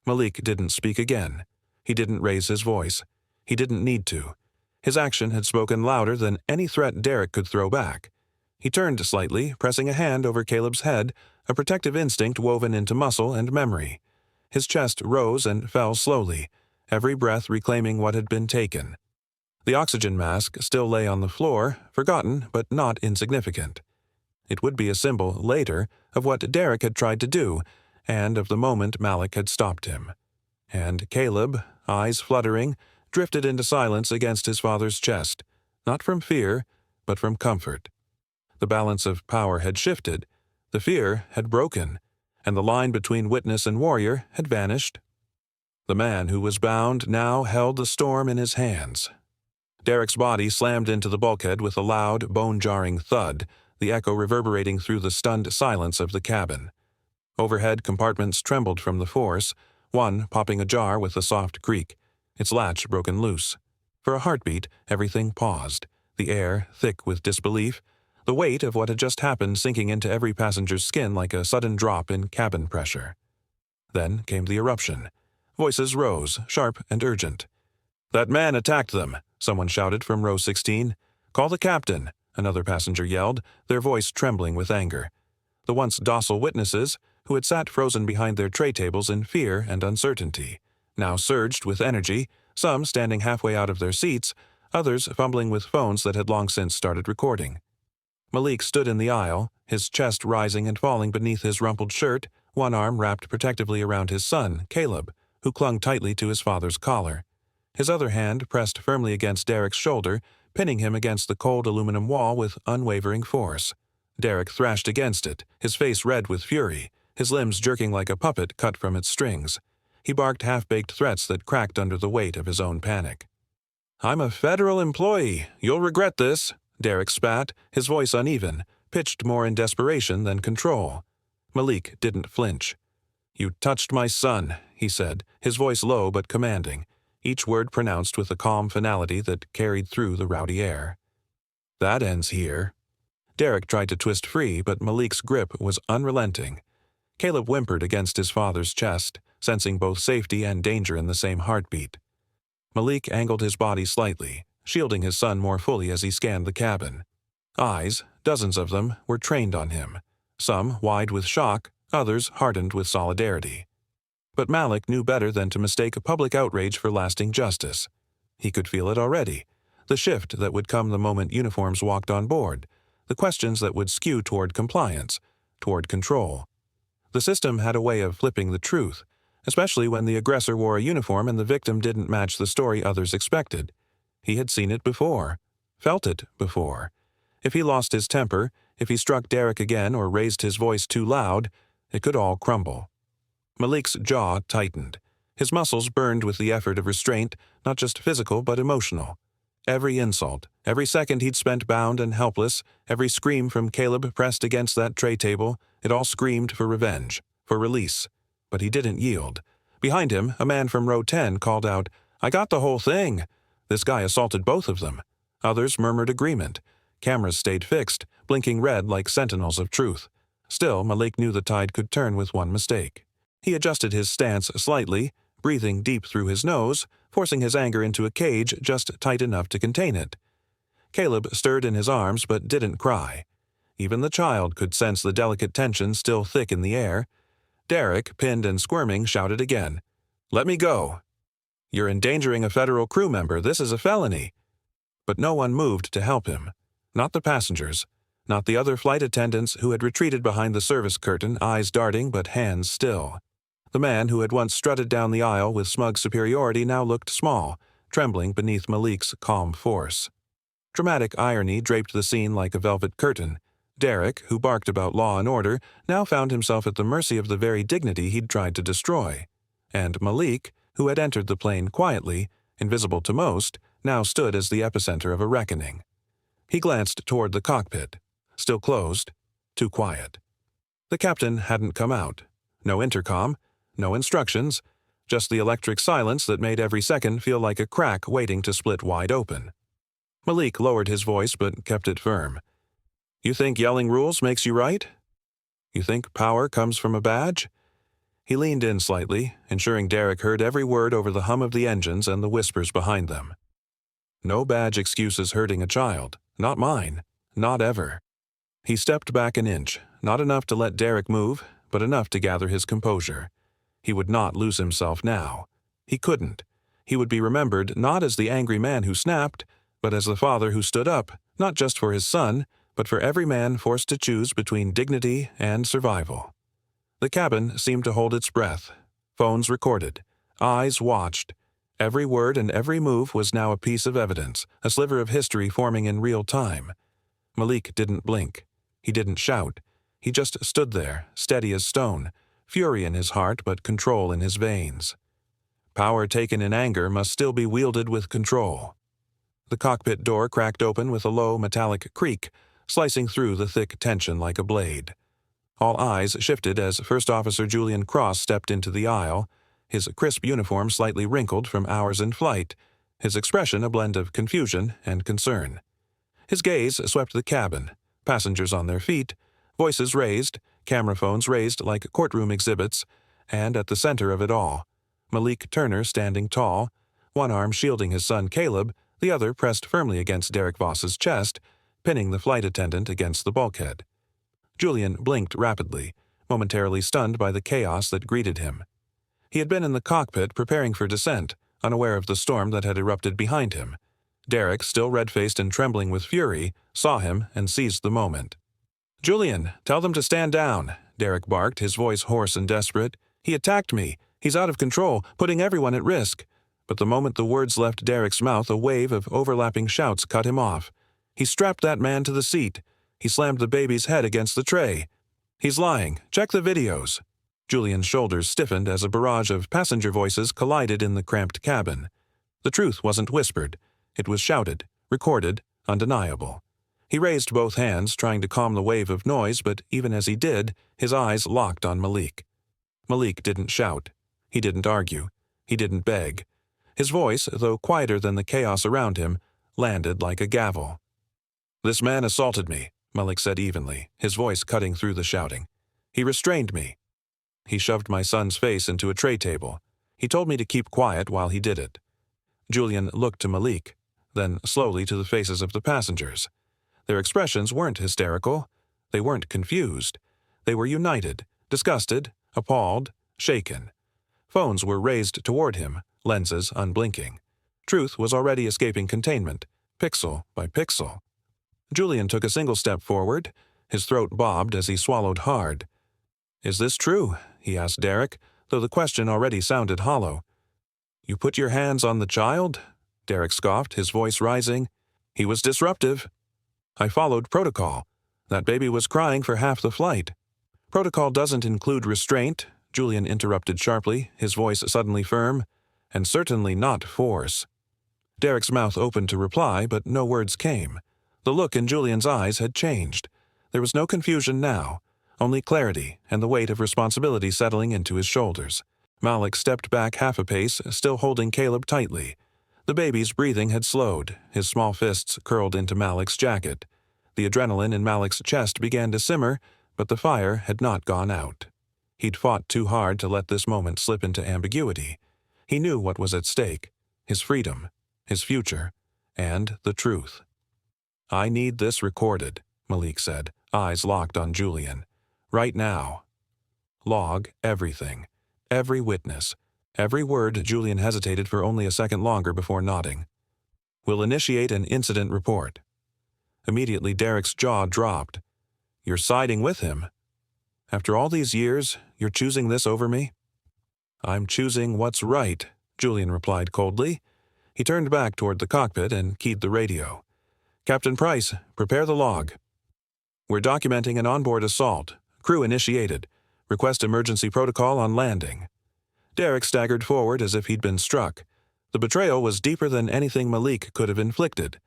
Malik didn't speak again. He didn't raise his voice. He didn't need to. His action had spoken louder than any threat Derek could throw back. He turned slightly, pressing a hand over Caleb's head, a protective instinct woven into muscle and memory. His chest rose and fell slowly, every breath reclaiming what had been taken. The oxygen mask still lay on the floor, forgotten but not insignificant. It would be a symbol, later, of what Derek had tried to do, and of the moment Malik had stopped him. And Caleb, eyes fluttering, drifted into silence against his father's chest, not from fear, but from comfort. The balance of power had shifted, the fear had broken, and the line between witness and warrior had vanished. The man who was bound now held the storm in his hands. Derek's body slammed into the bulkhead with a loud, bone-jarring thud, the echo reverberating through the stunned silence of the cabin. Overhead compartments trembled from the force, one popping ajar with a soft creak, its latch broken loose. For a heartbeat, everything paused, the air thick with disbelief, the weight of what had just happened sinking into every passenger's skin like a sudden drop in cabin pressure. Then came the eruption. Voices rose, sharp and urgent. "That man attacked them," someone shouted from row 16. "Call the captain," another passenger yelled, their voice trembling with anger. The once docile witnesses, who had sat frozen behind their tray tables in fear and uncertainty, now surged with energy, some standing halfway out of their seats, others fumbling with phones that had long since started recording. Malik stood in the aisle, his chest rising and falling beneath his rumpled shirt, one arm wrapped protectively around his son, Caleb, who clung tightly to his father's collar. His other hand pressed firmly against Derek's shoulder, pinning him against the cold aluminum wall with unwavering force. Derek thrashed against it, his face red with fury, his limbs jerking like a puppet cut from its strings. He barked half-baked threats that cracked under the weight of his own panic. "I'm a federal employee. You'll regret this," Derek spat, his voice uneven, pitched more in desperation than control. Malik didn't flinch. "You touched my son," he said, his voice low but commanding, each word pronounced with a calm finality that carried through the rowdy air. "That ends here." Derek tried to twist free, but Malik's grip was unrelenting. Caleb whimpered against his father's chest, sensing both safety and danger in the same heartbeat. Malik angled his body slightly, shielding his son more fully as he scanned the cabin. Eyes, dozens of them, were trained on him, some wide with shock, others hardened with solidarity. But Malik knew better than to mistake a public outrage for lasting justice. He could feel it already, the shift that would come the moment uniforms walked on board, the questions that would skew toward compliance, toward control. The system had a way of flipping the truth, especially when the aggressor wore a uniform and the victim didn't match the story others expected. He had seen it before, felt it before. If he lost his temper, if he struck Derek again or raised his voice too loud, it could all crumble. Malik's jaw tightened. His muscles burned with the effort of restraint, not just physical but emotional. Every insult, every second he'd spent bound and helpless, every scream from Caleb pressed against that tray table, it all screamed for revenge, for release. But he didn't yield. Behind him, a man from row 10 called out, "I got the whole thing." This guy assaulted both of them. Others murmured agreement. Cameras stayed fixed, blinking red like sentinels of truth. Still, Malik knew the tide could turn with one mistake. He adjusted his stance slightly, breathing deep through his nose, forcing his anger into a cage just tight enough to contain it. Caleb stirred in his arms but didn't cry. Even the child could sense the delicate tension still thick in the air. Derek, pinned and squirming, shouted again, "Let me go." "You're endangering a federal crew member. This is a felony." But no one moved to help him. Not the passengers. Not the other flight attendants who had retreated behind the service curtain, eyes darting but hands still. The man who had once strutted down the aisle with smug superiority now looked small, trembling beneath Malik's calm force. Dramatic irony draped the scene like a velvet curtain. Derek, who barked about law and order, now found himself at the mercy of the very dignity he'd tried to destroy. And Malik, who had entered the plane quietly, invisible to most, now stood as the epicenter of a reckoning. He glanced toward the cockpit. Still closed. Too quiet. The captain hadn't come out. No intercom. No instructions. Just the electric silence that made every second feel like a crack waiting to split wide open. Malik lowered his voice but kept it firm. "You think yelling rules makes you right? You think power comes from a badge?" He leaned in slightly, ensuring Derek heard every word over the hum of the engines and the whispers behind them. "No badge excuses hurting a child. Not mine. Not ever." He stepped back an inch, not enough to let Derek move, but enough to gather his composure. He would not lose himself now. He couldn't. He would be remembered not as the angry man who snapped, but as the father who stood up, not just for his son, but for every man forced to choose between dignity and survival. The cabin seemed to hold its breath. Phones recorded. Eyes watched. Every word and every move was now a piece of evidence, a sliver of history forming in real time. Malik didn't blink. He didn't shout. He just stood there, steady as stone, fury in his heart but control in his veins. Power taken in anger must still be wielded with control. The cockpit door cracked open with a low metallic creak, slicing through the thick tension like a blade. All eyes shifted as First Officer Julian Cross stepped into the aisle, his crisp uniform slightly wrinkled from hours in flight, his expression a blend of confusion and concern. His gaze swept the cabin, passengers on their feet, voices raised, camera phones raised like courtroom exhibits, and at the center of it all, Malik Turner standing tall, one arm shielding his son Caleb, the other pressed firmly against Derek Voss's chest, pinning the flight attendant against the bulkhead. Julian blinked rapidly, momentarily stunned by the chaos that greeted him. He had been in the cockpit preparing for descent, unaware of the storm that had erupted behind him. Derek, still red-faced and trembling with fury, saw him and seized the moment. "Julian, tell them to stand down," Derek barked, his voice hoarse and desperate. "He attacked me. He's out of control, putting everyone at risk." But the moment the words left Derek's mouth, a wave of overlapping shouts cut him off. He strapped that man to the seat. He slammed the baby's head against the tray. "He's lying. Check the videos." Julian's shoulders stiffened as a barrage of passenger voices collided in the cramped cabin. The truth wasn't whispered. It was shouted, recorded, undeniable. He raised both hands, trying to calm the wave of noise, but even as he did, his eyes locked on Malik. Malik didn't shout. He didn't argue. He didn't beg. His voice, though quieter than the chaos around him, landed like a gavel. "This man assaulted me," Malik said evenly, his voice cutting through the shouting. "He restrained me. He shoved my son's face into a tray table. He told me to keep quiet while he did it." Julian looked to Malik, then slowly to the faces of the passengers. Their expressions weren't hysterical. They weren't confused. They were united, disgusted, appalled, shaken. Phones were raised toward him, lenses unblinking. Truth was already escaping containment, pixel by pixel. Julian took a single step forward. His throat bobbed as he swallowed hard. "Is this true?" he asked Derek, though the question already sounded hollow. "You put your hands on the child?" Derek scoffed, his voice rising. "He was disruptive." "I followed protocol. That baby was crying for half the flight." "Protocol doesn't include restraint," Julian interrupted sharply, his voice suddenly firm, "and certainly not force." Derek's mouth opened to reply, but no words came. The look in Julian's eyes had changed. There was no confusion now, only clarity and the weight of responsibility settling into his shoulders. Malik stepped back half a pace, still holding Caleb tightly. The baby's breathing had slowed, his small fists curled into Malik's jacket. The adrenaline in Malik's chest began to simmer, but the fire had not gone out. He'd fought too hard to let this moment slip into ambiguity. He knew what was at stake: his freedom, his future, and the truth. "I need this recorded," Malik said, eyes locked on Julian. "Right now. Log everything, every witness, every word." Julian hesitated for only a second longer before nodding. "We'll initiate an incident report." Immediately Derek's jaw dropped. "You're siding with him? After all these years, you're choosing this over me?" "I'm choosing what's right," Julian replied coldly. He turned back toward the cockpit and keyed the radio. "Captain Price, prepare the log. We're documenting an onboard assault. Crew initiated. Request emergency protocol on landing." Derek staggered forward as if he'd been struck. The betrayal was deeper than anything Malik could have inflicted.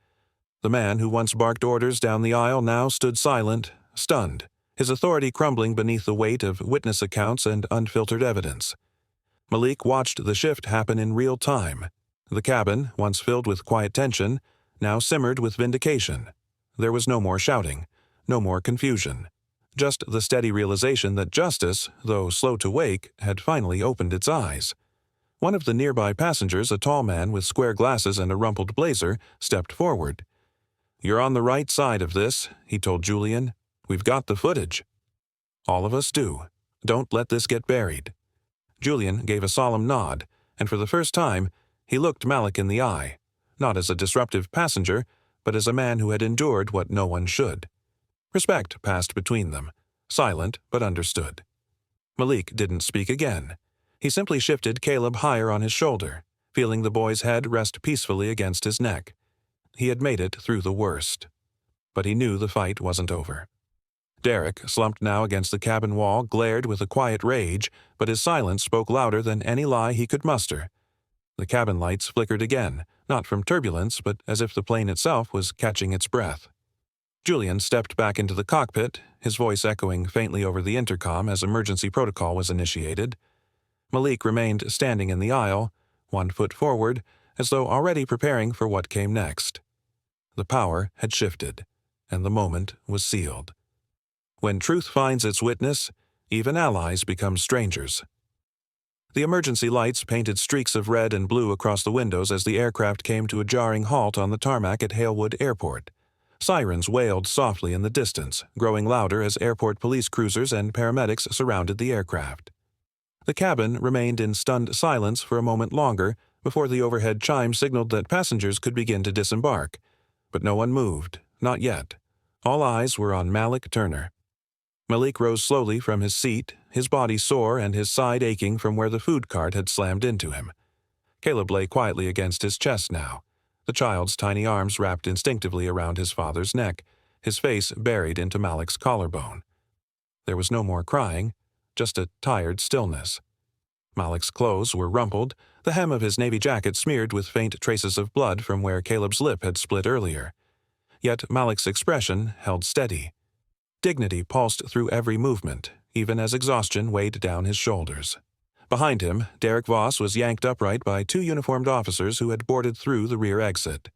The man who once barked orders down the aisle now stood silent, stunned, his authority crumbling beneath the weight of witness accounts and unfiltered evidence. Malik watched the shift happen in real time. The cabin, once filled with quiet tension, now simmered with vindication. There was no more shouting, no more confusion. Just the steady realization that justice, though slow to wake, had finally opened its eyes. One of the nearby passengers, a tall man with square glasses and a rumpled blazer, stepped forward. "You're on the right side of this," he told Julian. "We've got the footage." "All of us do. Don't let this get buried." Julian gave a solemn nod, and for the first time, he looked Malik in the eye, not as a disruptive passenger, but as a man who had endured what no one should. Respect passed between them, silent but understood. Malik didn't speak again. He simply shifted Caleb higher on his shoulder, feeling the boy's head rest peacefully against his neck. He had made it through the worst. But he knew the fight wasn't over. Derek, slumped now against the cabin wall, glared with a quiet rage, but his silence spoke louder than any lie he could muster. The cabin lights flickered again, not from turbulence, but as if the plane itself was catching its breath. Julian stepped back into the cockpit, his voice echoing faintly over the intercom as emergency protocol was initiated. Malik remained standing in the aisle, 1 foot forward, as though already preparing for what came next. The power had shifted, and the moment was sealed. When truth finds its witness, even allies become strangers. The emergency lights painted streaks of red and blue across the windows as the aircraft came to a jarring halt on the tarmac at Halewood Airport. Sirens wailed softly in the distance, growing louder as airport police cruisers and paramedics surrounded the aircraft. The cabin remained in stunned silence for a moment longer before the overhead chime signaled that passengers could begin to disembark. But no one moved, not yet. All eyes were on Malik Turner. Malik rose slowly from his seat, his body sore and his side aching from where the food cart had slammed into him. Caleb lay quietly against his chest now, the child's tiny arms wrapped instinctively around his father's neck, his face buried into Malik's collarbone. There was no more crying, just a tired stillness. Malik's clothes were rumpled, the hem of his navy jacket smeared with faint traces of blood from where Caleb's lip had split earlier. Yet Malik's expression held steady. Dignity pulsed through every movement, even as exhaustion weighed down his shoulders. Behind him, Derek Voss was yanked upright by 2 uniformed officers who had boarded through the rear exit.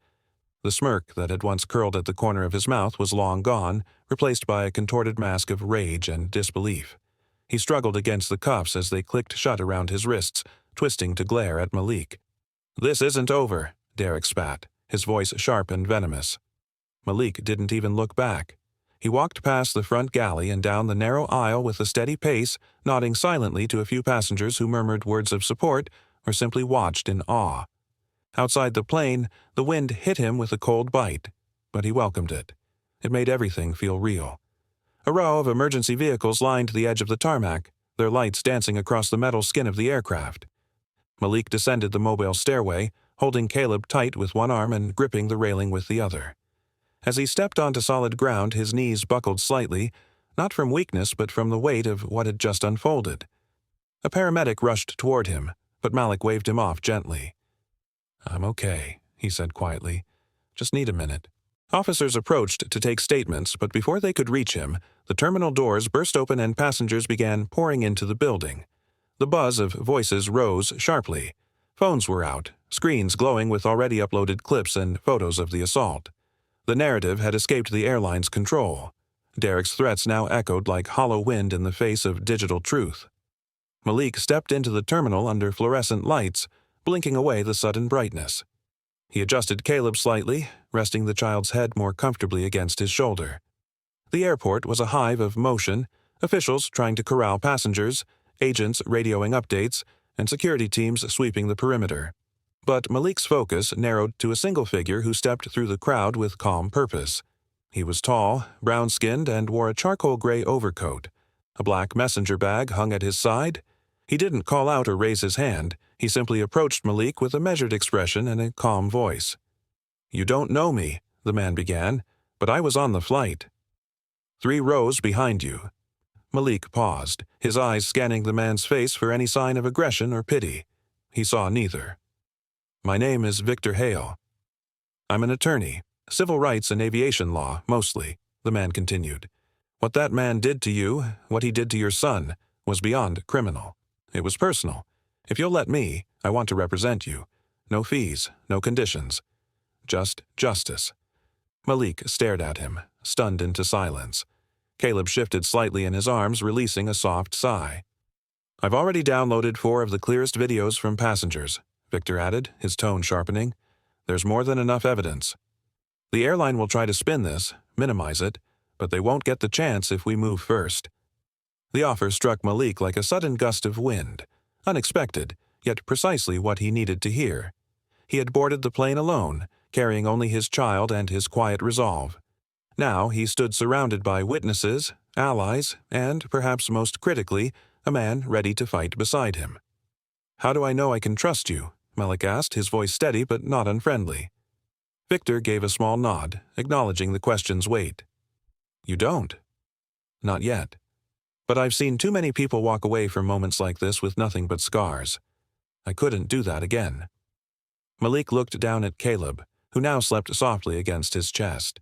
The smirk that had once curled at the corner of his mouth was long gone, replaced by a contorted mask of rage and disbelief. He struggled against the cuffs as they clicked shut around his wrists, twisting to glare at Malik. "This isn't over," Derek spat, his voice sharp and venomous. Malik didn't even look back. He walked past the front galley and down the narrow aisle with a steady pace, nodding silently to a few passengers who murmured words of support or simply watched in awe. Outside the plane, the wind hit him with a cold bite, but he welcomed it. It made everything feel real. A row of emergency vehicles lined the edge of the tarmac, their lights dancing across the metal skin of the aircraft. Malik descended the mobile stairway, holding Caleb tight with one arm and gripping the railing with the other. As he stepped onto solid ground, his knees buckled slightly, not from weakness but from the weight of what had just unfolded. A paramedic rushed toward him, but Malik waved him off gently. "I'm okay," he said quietly. "Just need a minute." Officers approached to take statements, but before they could reach him, the terminal doors burst open and passengers began pouring into the building. The buzz of voices rose sharply. Phones were out, screens glowing with already uploaded clips and photos of the assault. The narrative had escaped the airline's control. Derek's threats now echoed like hollow wind in the face of digital truth. Malik stepped into the terminal under fluorescent lights, blinking away the sudden brightness. He adjusted Caleb slightly, resting the child's head more comfortably against his shoulder. The airport was a hive of motion, officials trying to corral passengers, agents radioing updates, and security teams sweeping the perimeter. But Malik's focus narrowed to a single figure who stepped through the crowd with calm purpose. He was tall, brown-skinned, and wore a charcoal-gray overcoat. A black messenger bag hung at his side. He didn't call out or raise his hand. He simply approached Malik with a measured expression and a calm voice. "You don't know me," the man began, "but I was on the flight. 3 rows behind you." Malik paused, his eyes scanning the man's face for any sign of aggression or pity. He saw neither. "My name is Victor Hale. I'm an attorney, civil rights and aviation law, mostly," the man continued. "What that man did to you, what he did to your son, was beyond criminal. It was personal. If you'll let me, I want to represent you. No fees, no conditions. Just justice." Malik stared at him, stunned into silence. Caleb shifted slightly in his arms, releasing a soft sigh. "I've already downloaded 4 of the clearest videos from passengers," Victor added, his tone sharpening. "There's more than enough evidence. The airline will try to spin this, minimize it, but they won't get the chance if we move first." The offer struck Malik like a sudden gust of wind, unexpected, yet precisely what he needed to hear. He had boarded the plane alone, carrying only his child and his quiet resolve. Now he stood surrounded by witnesses, allies, and, perhaps most critically, a man ready to fight beside him. "How do I know I can trust you?" Malik asked, his voice steady but not unfriendly. Victor gave a small nod, acknowledging the question's weight. "You don't?" "Not yet. But I've seen too many people walk away from moments like this with nothing but scars. I couldn't do that again." Malik looked down at Caleb, who now slept softly against his chest.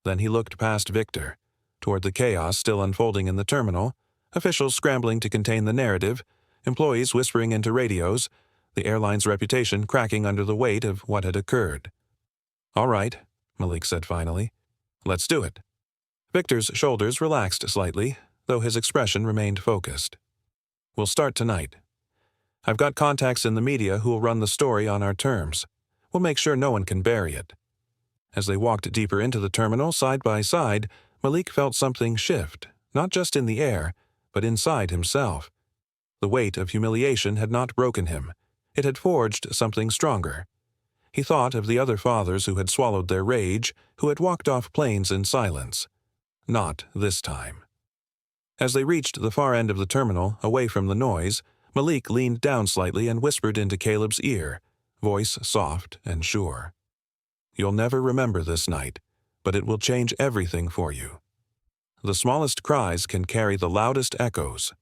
Then he looked past Victor, toward the chaos still unfolding in the terminal, officials scrambling to contain the narrative, employees whispering into radios, the airline's reputation cracking under the weight of what had occurred. "All right," Malik said finally. "Let's do it." Victor's shoulders relaxed slightly, though his expression remained focused. "We'll start tonight. I've got contacts in the media who will run the story on our terms. We'll make sure no one can bury it." As they walked deeper into the terminal side by side, Malik felt something shift, not just in the air, but inside himself. The weight of humiliation had not broken him. It had forged something stronger. He thought of the other fathers who had swallowed their rage, who had walked off planes in silence. Not this time. As they reached the far end of the terminal, away from the noise, Malik leaned down slightly and whispered into Caleb's ear, voice soft and sure. "You'll never remember this night, but it will change everything for you. The smallest cries can carry the loudest echoes."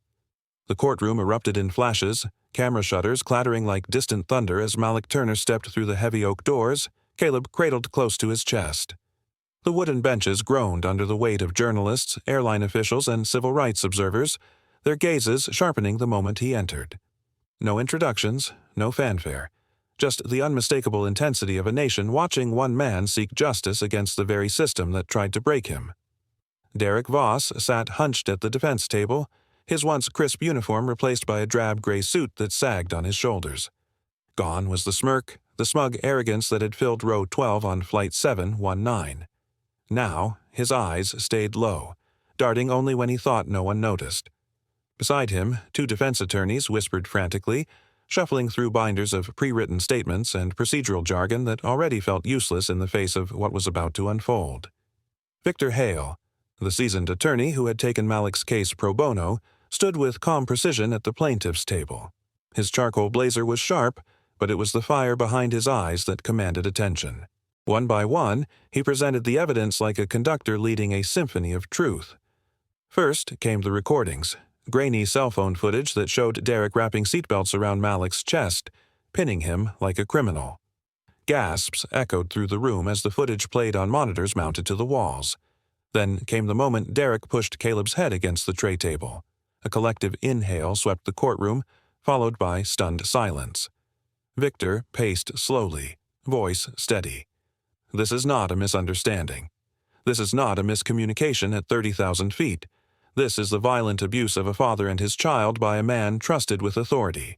The courtroom erupted in flashes, camera shutters clattering like distant thunder as Malik Turner stepped through the heavy oak doors, Caleb cradled close to his chest. The wooden benches groaned under the weight of journalists, airline officials, and civil rights observers, their gazes sharpening the moment he entered. No introductions, no fanfare, just the unmistakable intensity of a nation watching one man seek justice against the very system that tried to break him. Derek Voss sat hunched at the defense table, his once crisp uniform replaced by a drab gray suit that sagged on his shoulders. Gone was the smirk, the smug arrogance that had filled row 12 on Flight 719. Now, his eyes stayed low, darting only when he thought no one noticed. Beside him, two defense attorneys whispered frantically, shuffling through binders of pre-written statements and procedural jargon that already felt useless in the face of what was about to unfold. Victor Hale, the seasoned attorney who had taken Malik's case pro bono, stood with calm precision at the plaintiff's table. His charcoal blazer was sharp, but it was the fire behind his eyes that commanded attention. One by one, he presented the evidence like a conductor leading a symphony of truth. First came the recordings, grainy cell phone footage that showed Derek wrapping seatbelts around Malik's chest, pinning him like a criminal. Gasps echoed through the room as the footage played on monitors mounted to the walls. Then came the moment Derek pushed Caleb's head against the tray table. A collective inhale swept the courtroom, followed by stunned silence. Victor paced slowly, voice steady. "This is not a misunderstanding. This is not a miscommunication at 30,000 feet. This is the violent abuse of a father and his child by a man trusted with authority."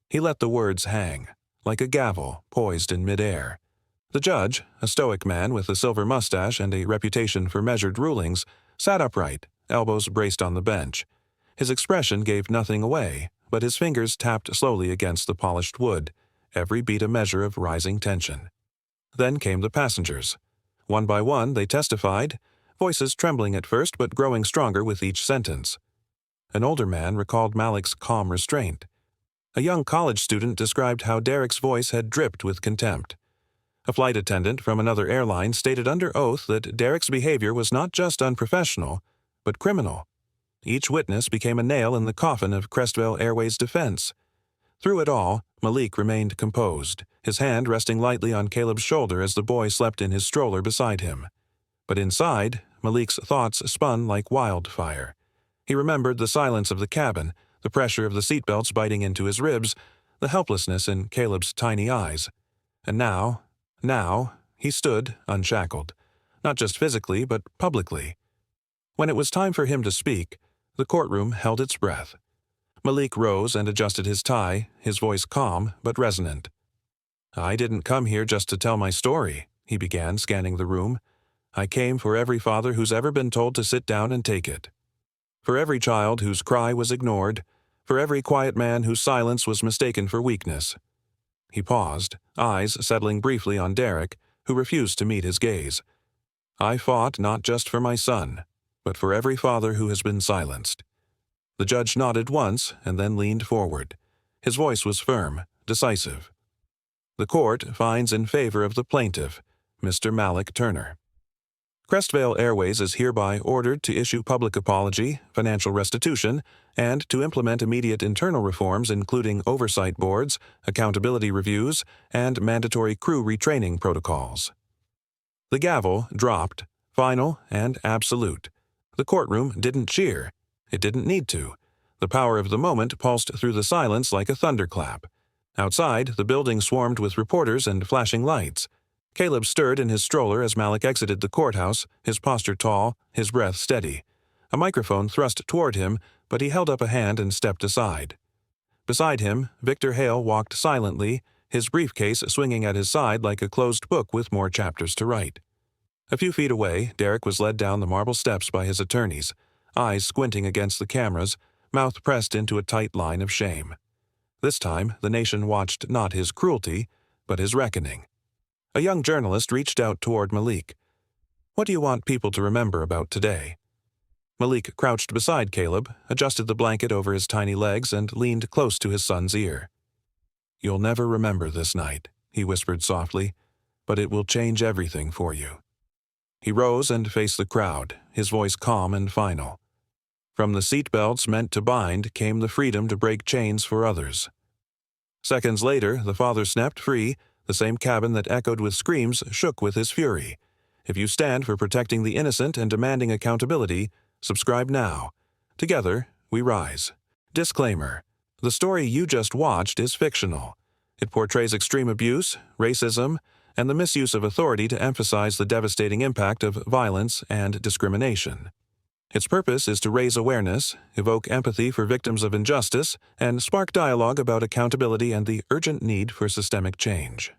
He let the words hang, like a gavel poised in midair. The judge, a stoic man with a silver mustache and a reputation for measured rulings, sat upright, elbows braced on the bench. His expression gave nothing away, but his fingers tapped slowly against the polished wood, every beat a measure of rising tension. Then came the passengers. One by one they testified, voices trembling at first but growing stronger with each sentence. An older man recalled Malik's calm restraint. A young college student described how Derek's voice had dripped with contempt. A flight attendant from another airline stated under oath that Derek's behavior was not just unprofessional, but criminal. Each witness became a nail in the coffin of Crestville Airways' defense. Through it all, Malik remained composed, his hand resting lightly on Caleb's shoulder as the boy slept in his stroller beside him. But inside, Malik's thoughts spun like wildfire. He remembered the silence of the cabin, the pressure of the seatbelts biting into his ribs, the helplessness in Caleb's tiny eyes. And now, he stood unshackled, not just physically but publicly. When it was time for him to speak, the courtroom held its breath. Malik rose and adjusted his tie, his voice calm but resonant. "I didn't come here just to tell my story," he began, scanning the room. "I came for every father who's ever been told to sit down and take it. For every child whose cry was ignored, for every quiet man whose silence was mistaken for weakness." He paused, eyes settling briefly on Derek, who refused to meet his gaze. I fought not just for my son, but for every father who has been silenced." The judge nodded once and then leaned forward. His voice was firm, decisive. "The court finds in favor of the plaintiff, Mr. Malik Turner. Crestvale Airways is hereby ordered to issue public apology, financial restitution, and to implement immediate internal reforms including oversight boards, accountability reviews, and mandatory crew retraining protocols." The gavel dropped, final and absolute. The courtroom didn't cheer. It didn't need to. The power of the moment pulsed through the silence like a thunderclap. Outside, the building swarmed with reporters and flashing lights. Caleb stirred in his stroller as Malik exited the courthouse, his posture tall, his breath steady. A microphone thrust toward him, but he held up a hand and stepped aside. Beside him, Victor Hale walked silently, his briefcase swinging at his side like a closed book with more chapters to write. A few feet away, Derek was led down the marble steps by his attorneys, eyes squinting against the cameras, mouth pressed into a tight line of shame. This time, the nation watched not his cruelty, but his reckoning. A young journalist reached out toward Malik. "What do you want people to remember about today?" Malik crouched beside Caleb, adjusted the blanket over his tiny legs, and leaned close to his son's ear. "You'll never remember this night," he whispered softly, "but it will change everything for you." He rose and faced the crowd, his voice calm and final. "From the seatbelts meant to bind came the freedom to break chains for others." Seconds later, the father snapped free. The same cabin that echoed with screams shook with his fury. If you stand for protecting the innocent and demanding accountability, subscribe now. Together, we rise. Disclaimer: the story you just watched is fictional. It portrays extreme abuse, racism, and the misuse of authority to emphasize the devastating impact of violence and discrimination. Its purpose is to raise awareness, evoke empathy for victims of injustice, and spark dialogue about accountability and the urgent need for systemic change.